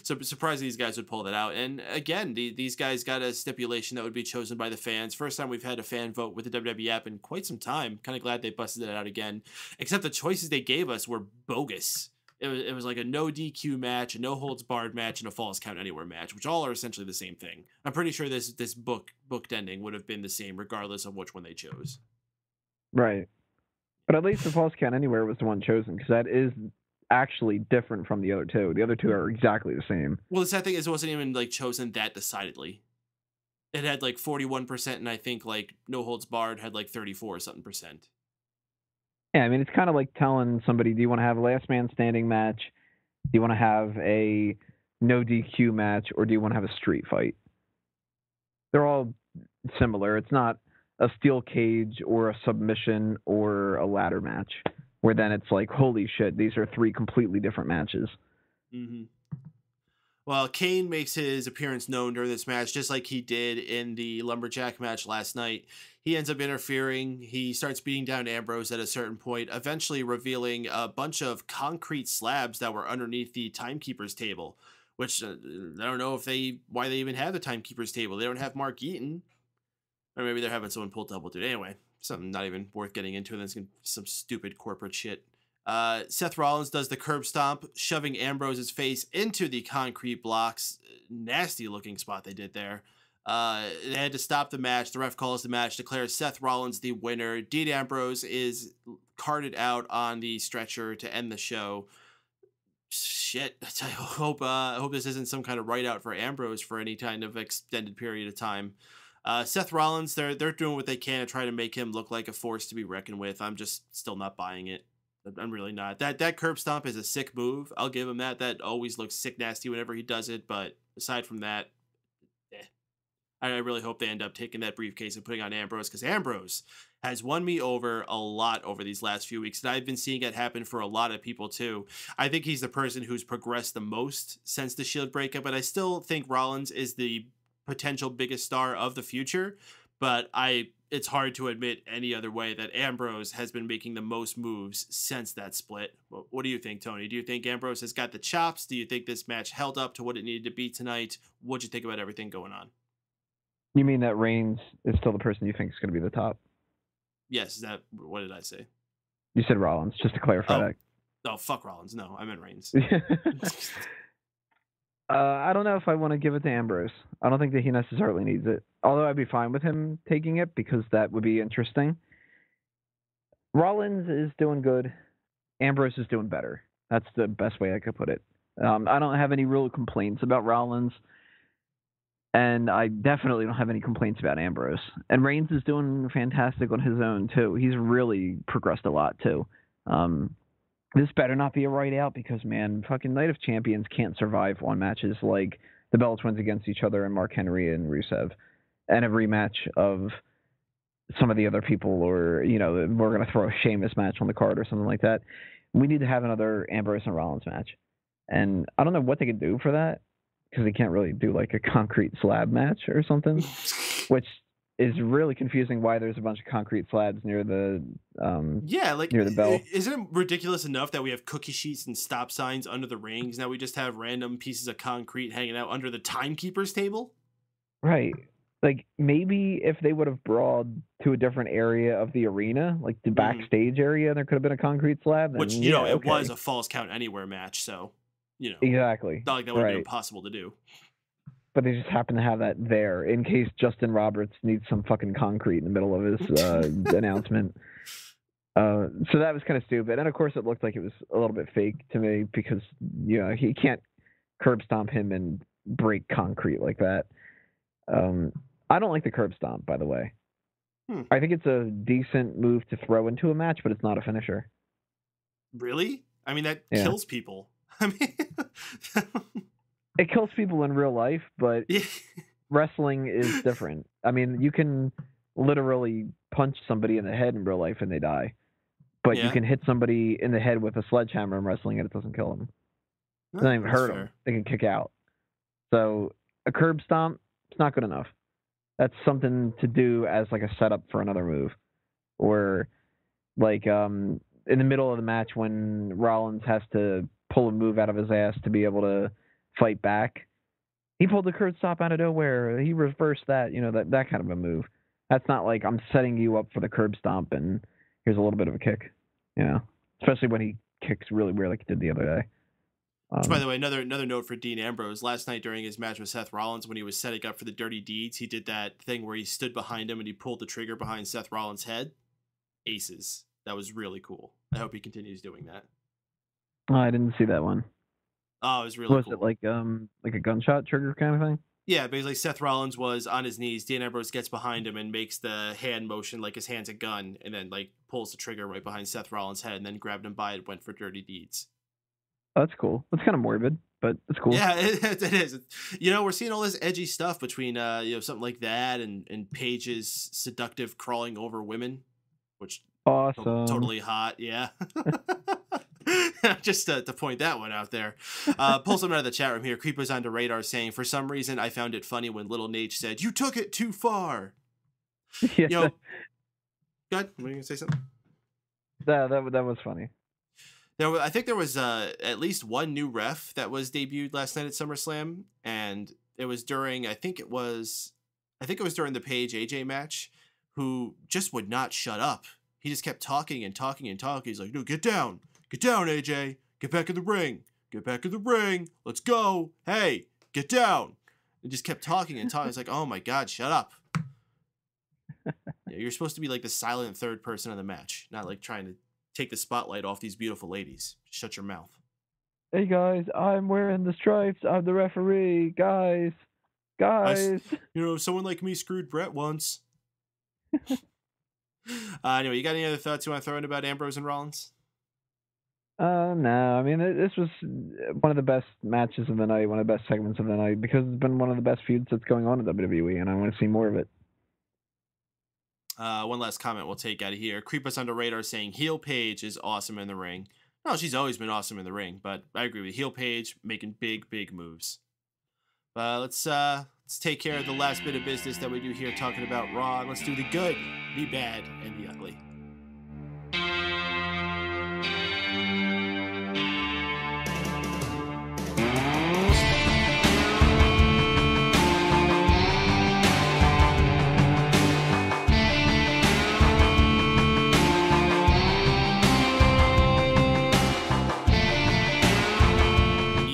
Speaker 1: So surprised these guys would pull that out. And again, these guys got a stipulation that would be chosen by the fans. First time we've had a fan vote with the WWE app in quite some time. Kind of glad they busted it out again. Except the choices they gave us were bogus. It was like a no DQ match, a no holds barred match, and a falls count anywhere match, which all are essentially the same thing. I'm pretty sure this booked ending would have been the same regardless of which one they chose.
Speaker 2: Right. But at least the falls count anywhere was the one chosen, because that is actually different from the other two. The other two are exactly the same.
Speaker 1: Well, the sad thing is it wasn't even chosen that decidedly. It had 41%, and I think no holds barred had 34 or something percent.
Speaker 2: Yeah, I mean, it's kind of like telling somebody, do you want to have a last man standing match? Do you want to have a no DQ match? Or do you want to have a street fight? They're all similar. It's not a steel cage or a submission or a ladder match, where then it's holy shit, these are three completely different matches.
Speaker 1: Mm-hmm. Well, Kane makes his appearance known during this match, just like he did in the lumberjack match last night. He ends up interfering. He starts beating down Ambrose at a certain point, eventually revealing a bunch of concrete slabs that were underneath the timekeeper's table, which I don't know why they even have the timekeeper's table. They don't have Mark Eaton. Or maybe they're having someone pull double duty. Anyway, something not even worth getting into. And then some stupid corporate shit. Seth Rollins does the curb stomp, shoving Ambrose's face into the concrete blocks. Nasty looking spot they did there. They had to stop the match. The ref calls the match, declares Seth Rollins the winner. Dean Ambrose is carted out on the stretcher to end the show. Shit, I hope this isn't some kind of write out for Ambrose for any kind of extended period of time. Seth Rollins, they're doing what they can to try to make him look like a force to be reckoned with. I'm just still not buying it. I'm really not. That curb stomp is a sick move. I'll give him that. That always looks sick nasty whenever he does it. But aside from that, I really hope they end up taking that briefcase and putting on Ambrose, because Ambrose has won me over a lot over these last few weeks. And I've been seeing it happen for a lot of people too. I think he's the person who's progressed the most since the Shield breakup, but I still think Rollins is the potential biggest star of the future. But it's hard to admit any other way that Ambrose has been making the most moves since that split. What do you think, Tony? Do you think Ambrose has got the chops? Do you think this match held up to what it needed to be tonight? What'd you think about everything going on?
Speaker 2: You mean that Reigns is still the person you think is going to be the top?
Speaker 1: Yes. What did I say?
Speaker 2: You said Rollins, just to clarify that.
Speaker 1: Oh, fuck Rollins. No, I meant Reigns.
Speaker 2: I don't know if I want to give it to Ambrose. I don't think that he necessarily needs it. Although I'd be fine with him taking it because that would be interesting. Rollins is doing good. Ambrose is doing better. That's the best way I could put it. I don't have any real complaints about Rollins. And I definitely don't have any complaints about Ambrose. And Reigns is doing fantastic on his own, too. He's really progressed a lot, too. This better not be a write out because, man, fucking Night of Champions can't survive on matches like the Bella Twins against each other and Mark Henry and Rusev. And a rematch of some of the other people, or, you know, we're going to throw a Sheamus match on the card or something like that. We need to have another Ambrose and Rollins match. And I don't know what they could do for that, because they can't really do like a concrete slab match or something, which is really confusing why there's a bunch of concrete slabs near the near the bell.
Speaker 1: Isn't it ridiculous enough that we have cookie sheets and stop signs under the rings? Now we just have random pieces of concrete hanging out under the timekeeper's table?
Speaker 2: Right. Like, maybe if they would have brought to a different area of the arena, like the backstage area, there could have been a concrete slab.
Speaker 1: Which, you know, it was a Falls Count Anywhere match, so, you know.
Speaker 2: Exactly.
Speaker 1: Not like that would be impossible to do.
Speaker 2: But they just happen to have that there in case Justin Roberts needs some fucking concrete in the middle of his announcement. So that was kind of stupid. And of course, it looked like it was a little bit fake to me because, you know, he can't curb stomp him and break concrete like that. I don't like the curb stomp, by the way. I think it's a decent move to throw into a match, but it's not a finisher.
Speaker 1: Really? I mean, that kills people. I mean,
Speaker 2: it kills people in real life, but wrestling is different. I mean, you can literally punch somebody in the head in real life and they die, but you can hit somebody in the head with a sledgehammer in wrestling and it doesn't kill them. It doesn't even hurt them. They can kick out. So a curb stomp, it's not good enough. That's something to do as like a setup for another move, or like in the middle of the match when Rollins has to pull a move out of his ass to be able to fight back. He pulled the curb stomp out of nowhere. He reversed that, you know, that kind of a move. That's not like I'm setting you up for the curb stomp and here's a little bit of a kick, you know, especially when he kicks really weird like he did the other day.
Speaker 1: Which, by the way, another note for Dean Ambrose. Last night during his match with Seth Rollins, when he was setting up for the Dirty Deeds, he did that thing where he stood behind him and he pulled the trigger behind Seth Rollins' head. Aces. That was really cool. I hope he continues doing that.
Speaker 2: Oh, I didn't see that one.
Speaker 1: Oh, it was really cool.
Speaker 2: Was it like a gunshot trigger kind of thing?
Speaker 1: Yeah, basically Seth Rollins was on his knees. Dean Ambrose gets behind him and makes the hand motion like his hand's a gun, and then like pulls the trigger right behind Seth Rollins' head, and then grabbed him by it, went for Dirty Deeds.
Speaker 2: Oh, that's cool. That's kind of morbid, but it's cool.
Speaker 1: Yeah, it is. You know, we're seeing all this edgy stuff between you know, something like that and Paige's seductive crawling over women, which
Speaker 2: awesome,
Speaker 1: totally hot. Yeah. Just to point that one out there. Pull something out of the chat room here. Creeper's on the radar saying, for some reason, I found it funny when Little Nate said, "You took it too far."
Speaker 2: Yeah.
Speaker 1: Yo, go ahead. Were you going to say something?
Speaker 2: That was funny.
Speaker 1: I think there was at least one new ref that was debuted last night at SummerSlam, and it was during, I think it was during the Paige AJ match, who just would not shut up. He just kept talking and talking and talking. He's like, "No, get down. Get down, AJ. Get back in the ring. Get back in the ring. Let's go. Hey, get down. And just kept talking and talking. It's like, oh my God, shut up. You're supposed to be like the silent third person of the match, not like trying to take the spotlight off these beautiful ladies. Shut your mouth.
Speaker 2: Hey guys, I'm wearing the stripes. I'm the referee. Guys.
Speaker 1: Someone like me screwed Brett once. Anyway, you got any other thoughts you want to throw in about Ambrose and Rollins?
Speaker 2: No. I mean, this was one of the best matches of the night, one of the best segments of the night, because it's been one of the best feuds that's going on in WWE, and I want to see more of it.
Speaker 1: One last comment we'll take out of here. Creep Us Under Radar saying heel Paige is awesome in the ring. No, she's always been awesome in the ring, but I agree with heel Paige making big moves. Let's take care of the last bit of business that we do here talking about Raw. Let's do the good, the bad, and the ugly.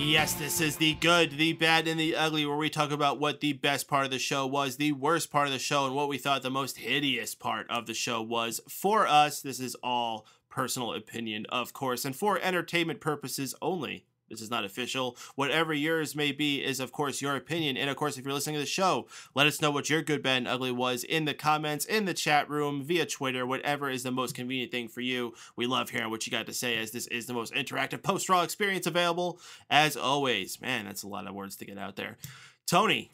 Speaker 1: Yes, this is the good, the bad, and the ugly, where we talk about what the best part of the show was, the worst part of the show, and what we thought the most hideous part of the show was. For us, this is all personal opinion, of course, and for entertainment purposes only. This is not official. Whatever yours may be is, of course, your opinion. And, of course, if you're listening to the show, let us know what your good, bad, and ugly was in the comments, in the chat room, via Twitter, whatever is the most convenient thing for you. We love hearing what you got to say, as this is the most interactive post-Raw experience available. As always, man, that's a lot of words to get out there. Tony,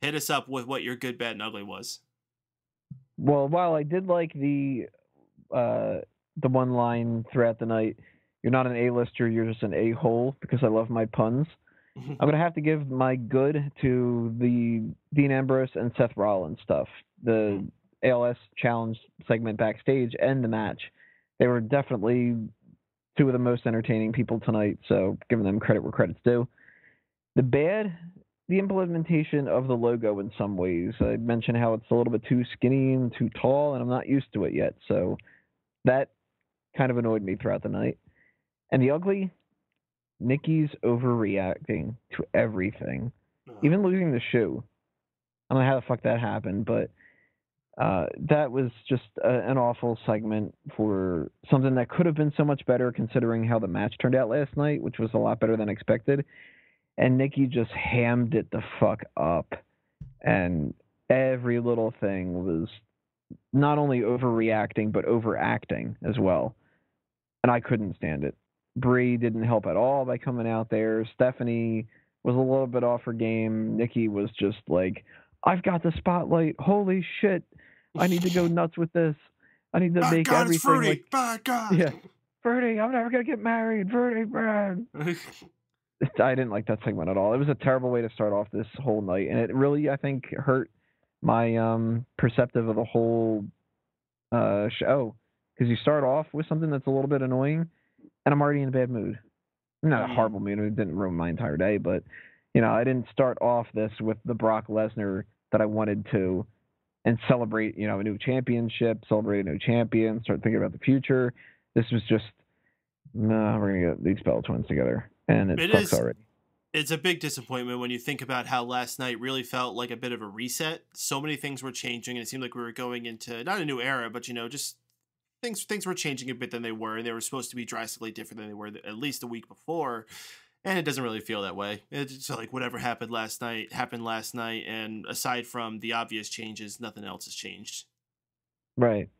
Speaker 1: hit us up with what your good, bad, and ugly was.
Speaker 2: Well, while I did like the one line throughout the night, "You're not an A-lister, you're just an a-hole," because I love my puns. I'm going to have to give my good to the Dean Ambrose and Seth Rollins stuff. The ALS challenge segment backstage and the match. They were definitely two of the most entertaining people tonight, so giving them credit where credit's due. The bad, the implementation of the logo in some ways. I mentioned how it's a little bit too skinny and too tall, and I'm not used to it yet, so that kind of annoyed me throughout the night. And the ugly, Nikki's overreacting to everything. Even losing the shoe. I don't know how the fuck that happened, but that was just an awful segment for something that could have been so much better considering how the match turned out last night, which was a lot better than expected. And Nikki just hammed it the fuck up. And every little thing was not only overreacting, but overacting as well. And I couldn't stand it. Brie didn't help at all by coming out there. Stephanie was a little bit off her game. Nikki was just like, "I've got the spotlight. Holy shit. I need to go nuts with this. I need to make everything."
Speaker 1: It's fruity.
Speaker 2: Like,
Speaker 1: by God.
Speaker 2: Yeah. Fruity, I'm never going to get married. Fruity, Brad. I didn't like that segment at all. It was a terrible way to start off this whole night. And it really, I think, hurt my perceptive of the whole show. Because you start off with something that's a little bit annoying, and I'm already in a bad mood. Not a horrible mood. It didn't ruin my entire day, but, I didn't start off this with the Brock Lesnar that I wanted to and celebrate, a new championship, celebrate a new champion, start thinking about the future. This was just, no, we're going to get these Bella Twins together, and it sucks already.
Speaker 1: It's a big disappointment when you think about how last night really felt like a bit of a reset. So many things were changing, and it seemed like we were going into, not a new era, but, just things were changing a bit than they were, and they were supposed to be drastically different than they were at least a week before, and it doesn't really feel that way. It's just like whatever happened last night, and aside from the obvious changes, nothing else has changed.
Speaker 2: Right.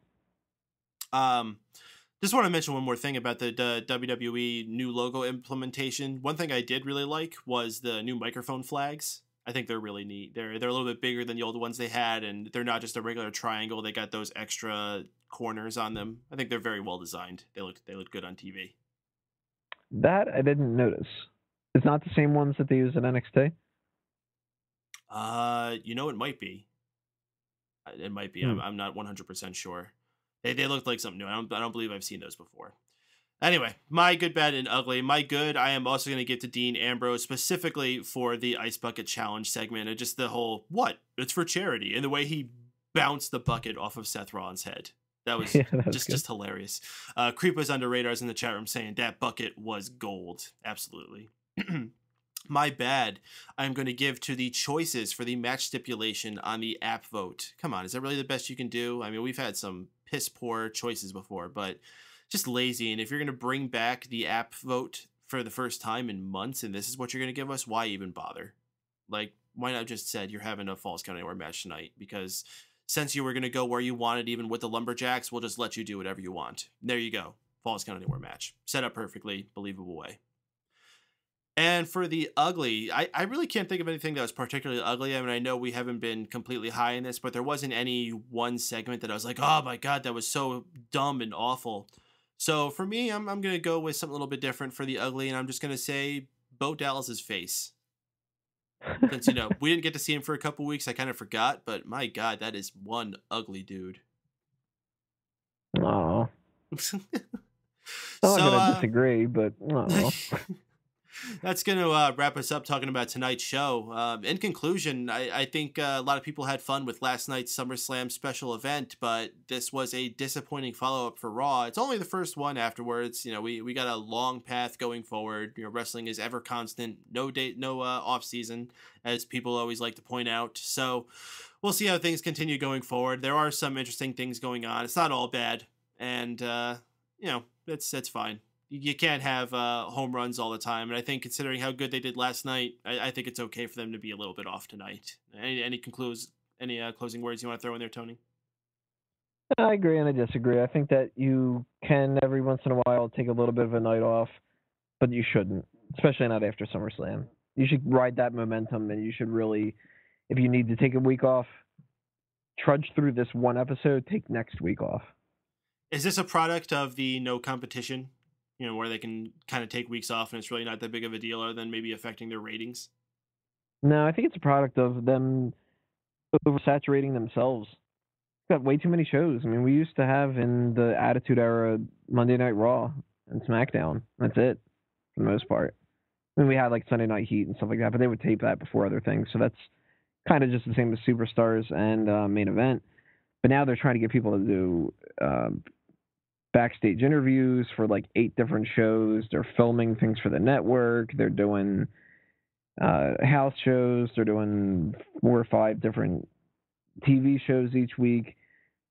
Speaker 1: Just want to mention one more thing about the WWE new logo implementation. One thing I did really like was the new microphone flags. I think they're really neat. They're a little bit bigger than the old ones they had, and they're not just a regular triangle. They got those extra corners on them. I think they're very well designed. They look good on TV.
Speaker 2: That I didn't notice. It's not the same ones that they use at NXT?
Speaker 1: It might be. It might be. I'm not 100% sure. They looked like something new. I don't believe I've seen those before. Anyway, my good, bad, and ugly. My good, I am also going to give to Dean Ambrose, specifically for the Ice Bucket Challenge segment, and just the whole, it's for charity, and the way he bounced the bucket off of Seth Rollins' head. That was just hilarious. Creeper's under radars in the chat room saying that bucket was gold. Absolutely. My bad. I'm going to give to the choices for the match stipulation on the app vote. Come on, is that really the best you can do? I mean, we've had some piss poor choices before, but just lazy. And if you're going to bring back the app vote for the first time in months, and this is what you're going to give us, why even bother? Like, why not just said you're having a Falls Count Anywhere match tonight? Because since you were going to go where you wanted, even with the Lumberjacks, we'll just let you do whatever you want. There you go. Falls Count Anywhere match. Set up perfectly, believable way. And for the ugly, I really can't think of anything that was particularly ugly. I mean, I know we haven't been completely high in this, but there wasn't any one segment that I was like, oh my God, that was so dumb and awful. So for me, I'm going to go with something a little bit different for the ugly, and I'm just going to say Bo Dallas's face. Since, we didn't get to see him for a couple weeks, I kind of forgot, but my God, that is one ugly dude.
Speaker 2: Aw. I'm not going to disagree, but
Speaker 1: that's going to wrap us up talking about tonight's show. In conclusion, I think a lot of people had fun with last night's SummerSlam special event, but this was a disappointing follow-up for Raw. It's only the first one afterwards. We got a long path going forward. Wrestling is ever constant. No off-season, as people always like to point out. So we'll see how things continue going forward. There are some interesting things going on. It's not all bad, and, that's fine. You can't have home runs all the time. And I think considering how good they did last night, I think it's okay for them to be a little bit off tonight. Any closing words you want to throw in there, Tony?
Speaker 2: I agree and I disagree. I think that you can every once in a while take a little bit of a night off, but you shouldn't, especially not after SummerSlam. You should ride that momentum, and you should really, if you need to take a week off, trudge through this one episode, take next week off.
Speaker 1: Is this a product of the no competition? Where they can kind of take weeks off and it's really not that big of a deal, other than maybe affecting their ratings?
Speaker 2: No, I think it's a product of them oversaturating themselves. Got way too many shows. I mean, we used to have in the Attitude Era Monday Night Raw and SmackDown. That's it, for the most part. I mean, we had like Sunday Night Heat and stuff like that, but they would tape that before other things. So that's kind of just the same as Superstars and Main Event. But now they're trying to get people to do backstage interviews for like 8 different shows. They're filming things for the network. They're doing house shows. They're doing 4 or 5 different TV shows each week.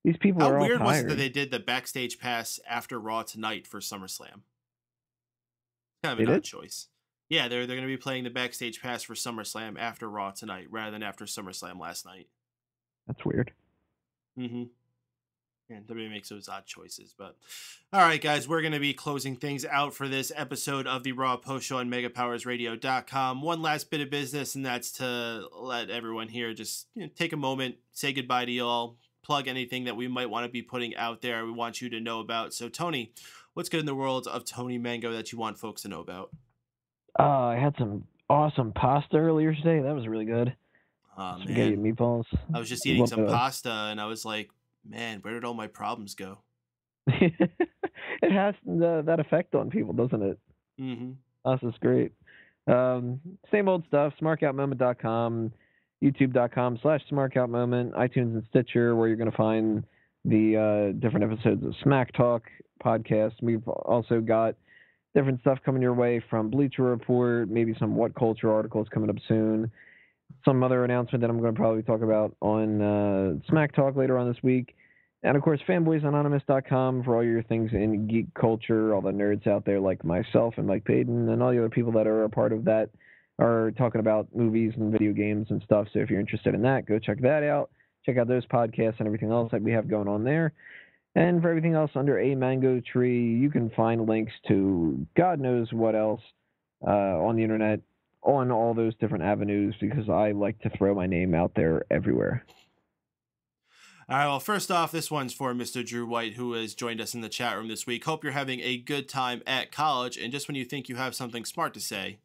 Speaker 2: These people are all tired.
Speaker 1: How weird was it that they did the backstage pass after Raw tonight for SummerSlam? Kind of an odd choice. Yeah, they're going to be playing the backstage pass for SummerSlam after Raw tonight rather than after SummerSlam last night.
Speaker 2: That's weird.
Speaker 1: Mm-hmm. And WWE makes those odd choices. But all right, guys, we're going to be closing things out for this episode of the Raw Post Show on MegaPowersRadio.com. One last bit of business, and that's to let everyone here just take a moment, say goodbye to y'all, plug anything that we might want to be putting out there we want you to know about. So, Tony, what's good in the world of Tony Mango that you want folks to know about?
Speaker 2: I had some awesome pasta earlier today. That was really good. Spaghetti and meatballs.
Speaker 1: I was just eating some pasta, and I was like, man, where did all my problems go?
Speaker 2: It has that effect on people, doesn't it?
Speaker 1: Mm-hmm.
Speaker 2: Pasta's great. Same old stuff. SmartOutMoment.com, YouTube.com/SmartOutMoment, iTunes and Stitcher, where you're going to find the different episodes of Smack Talk podcast. We've also got different stuff coming your way from Bleacher Report, maybe some What Culture articles coming up soon. Some other announcement that I'm going to probably talk about on Smack Talk later on this week. And, of course, fanboysanonymous.com for all your things in geek culture, all the nerds out there like myself and Mike Paden and all the other people that are a part of that are talking about movies and video games and stuff. So if you're interested in that, go check that out. Check out those podcasts and everything else that we have going on there. And for everything else under a mango tree, you can find links to God knows what else on the internet, on all those different avenues, because I like to throw my name out there everywhere.
Speaker 1: All right, well, first off, this one's for Mr. Drew White, who has joined us in the chat room this week. Hope you're having a good time at college, and just when you think you have something smart to say,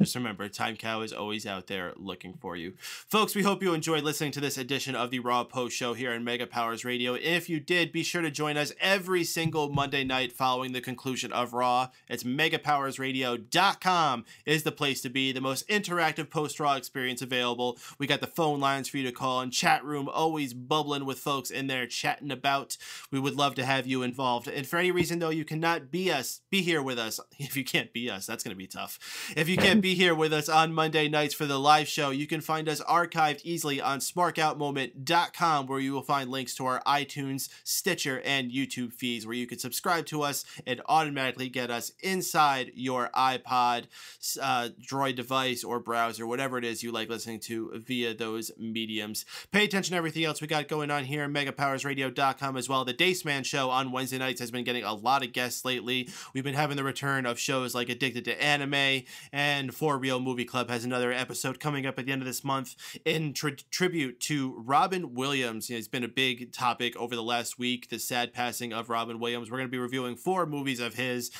Speaker 1: Just remember, Time Cow is always out there looking for you. Folks, we hope you enjoyed listening to this edition of the Raw Post Show here on Mega Powers Radio. If you did, be sure to join us every single Monday night following the conclusion of Raw. It's megapowersradio.com is the place to be, the most interactive post-Raw experience available. We got the phone lines for you to call, and chat room always bubbling with folks in there chatting about. We would love to have you involved. And for any reason, though, you cannot be here with us. If you can't be us, that's going to be tough. If you can't be here with us on Monday nights for the live show, you can find us archived easily on smarkoutmoment.com, where you will find links to our iTunes, Stitcher, and YouTube feeds, where you can subscribe to us and automatically get us inside your iPod, Droid device, or browser, whatever it is you like listening to via those mediums. Pay attention to everything else we got going on here at megapowersradio.com as well. The Daceman Show on Wednesday nights has been getting a lot of guests lately. We've been having the return of shows like Addicted to Anime, and For Real Movie Club has another episode coming up at the end of this month in tribute to Robin Williams. It's been a big topic over the last week, the sad passing of Robin Williams. We're going to be reviewing 4 movies of his.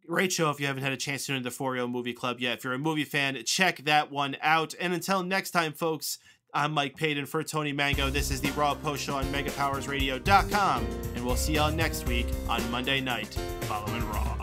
Speaker 1: Great show if you haven't had a chance to tune into the For Real Movie Club yet. If you're a movie fan, check that one out. And until next time, folks, I'm Mike Paden for Tony Mango. This is the Raw Post Show on megapowersradio.com, and we'll see y'all next week on Monday night following Raw.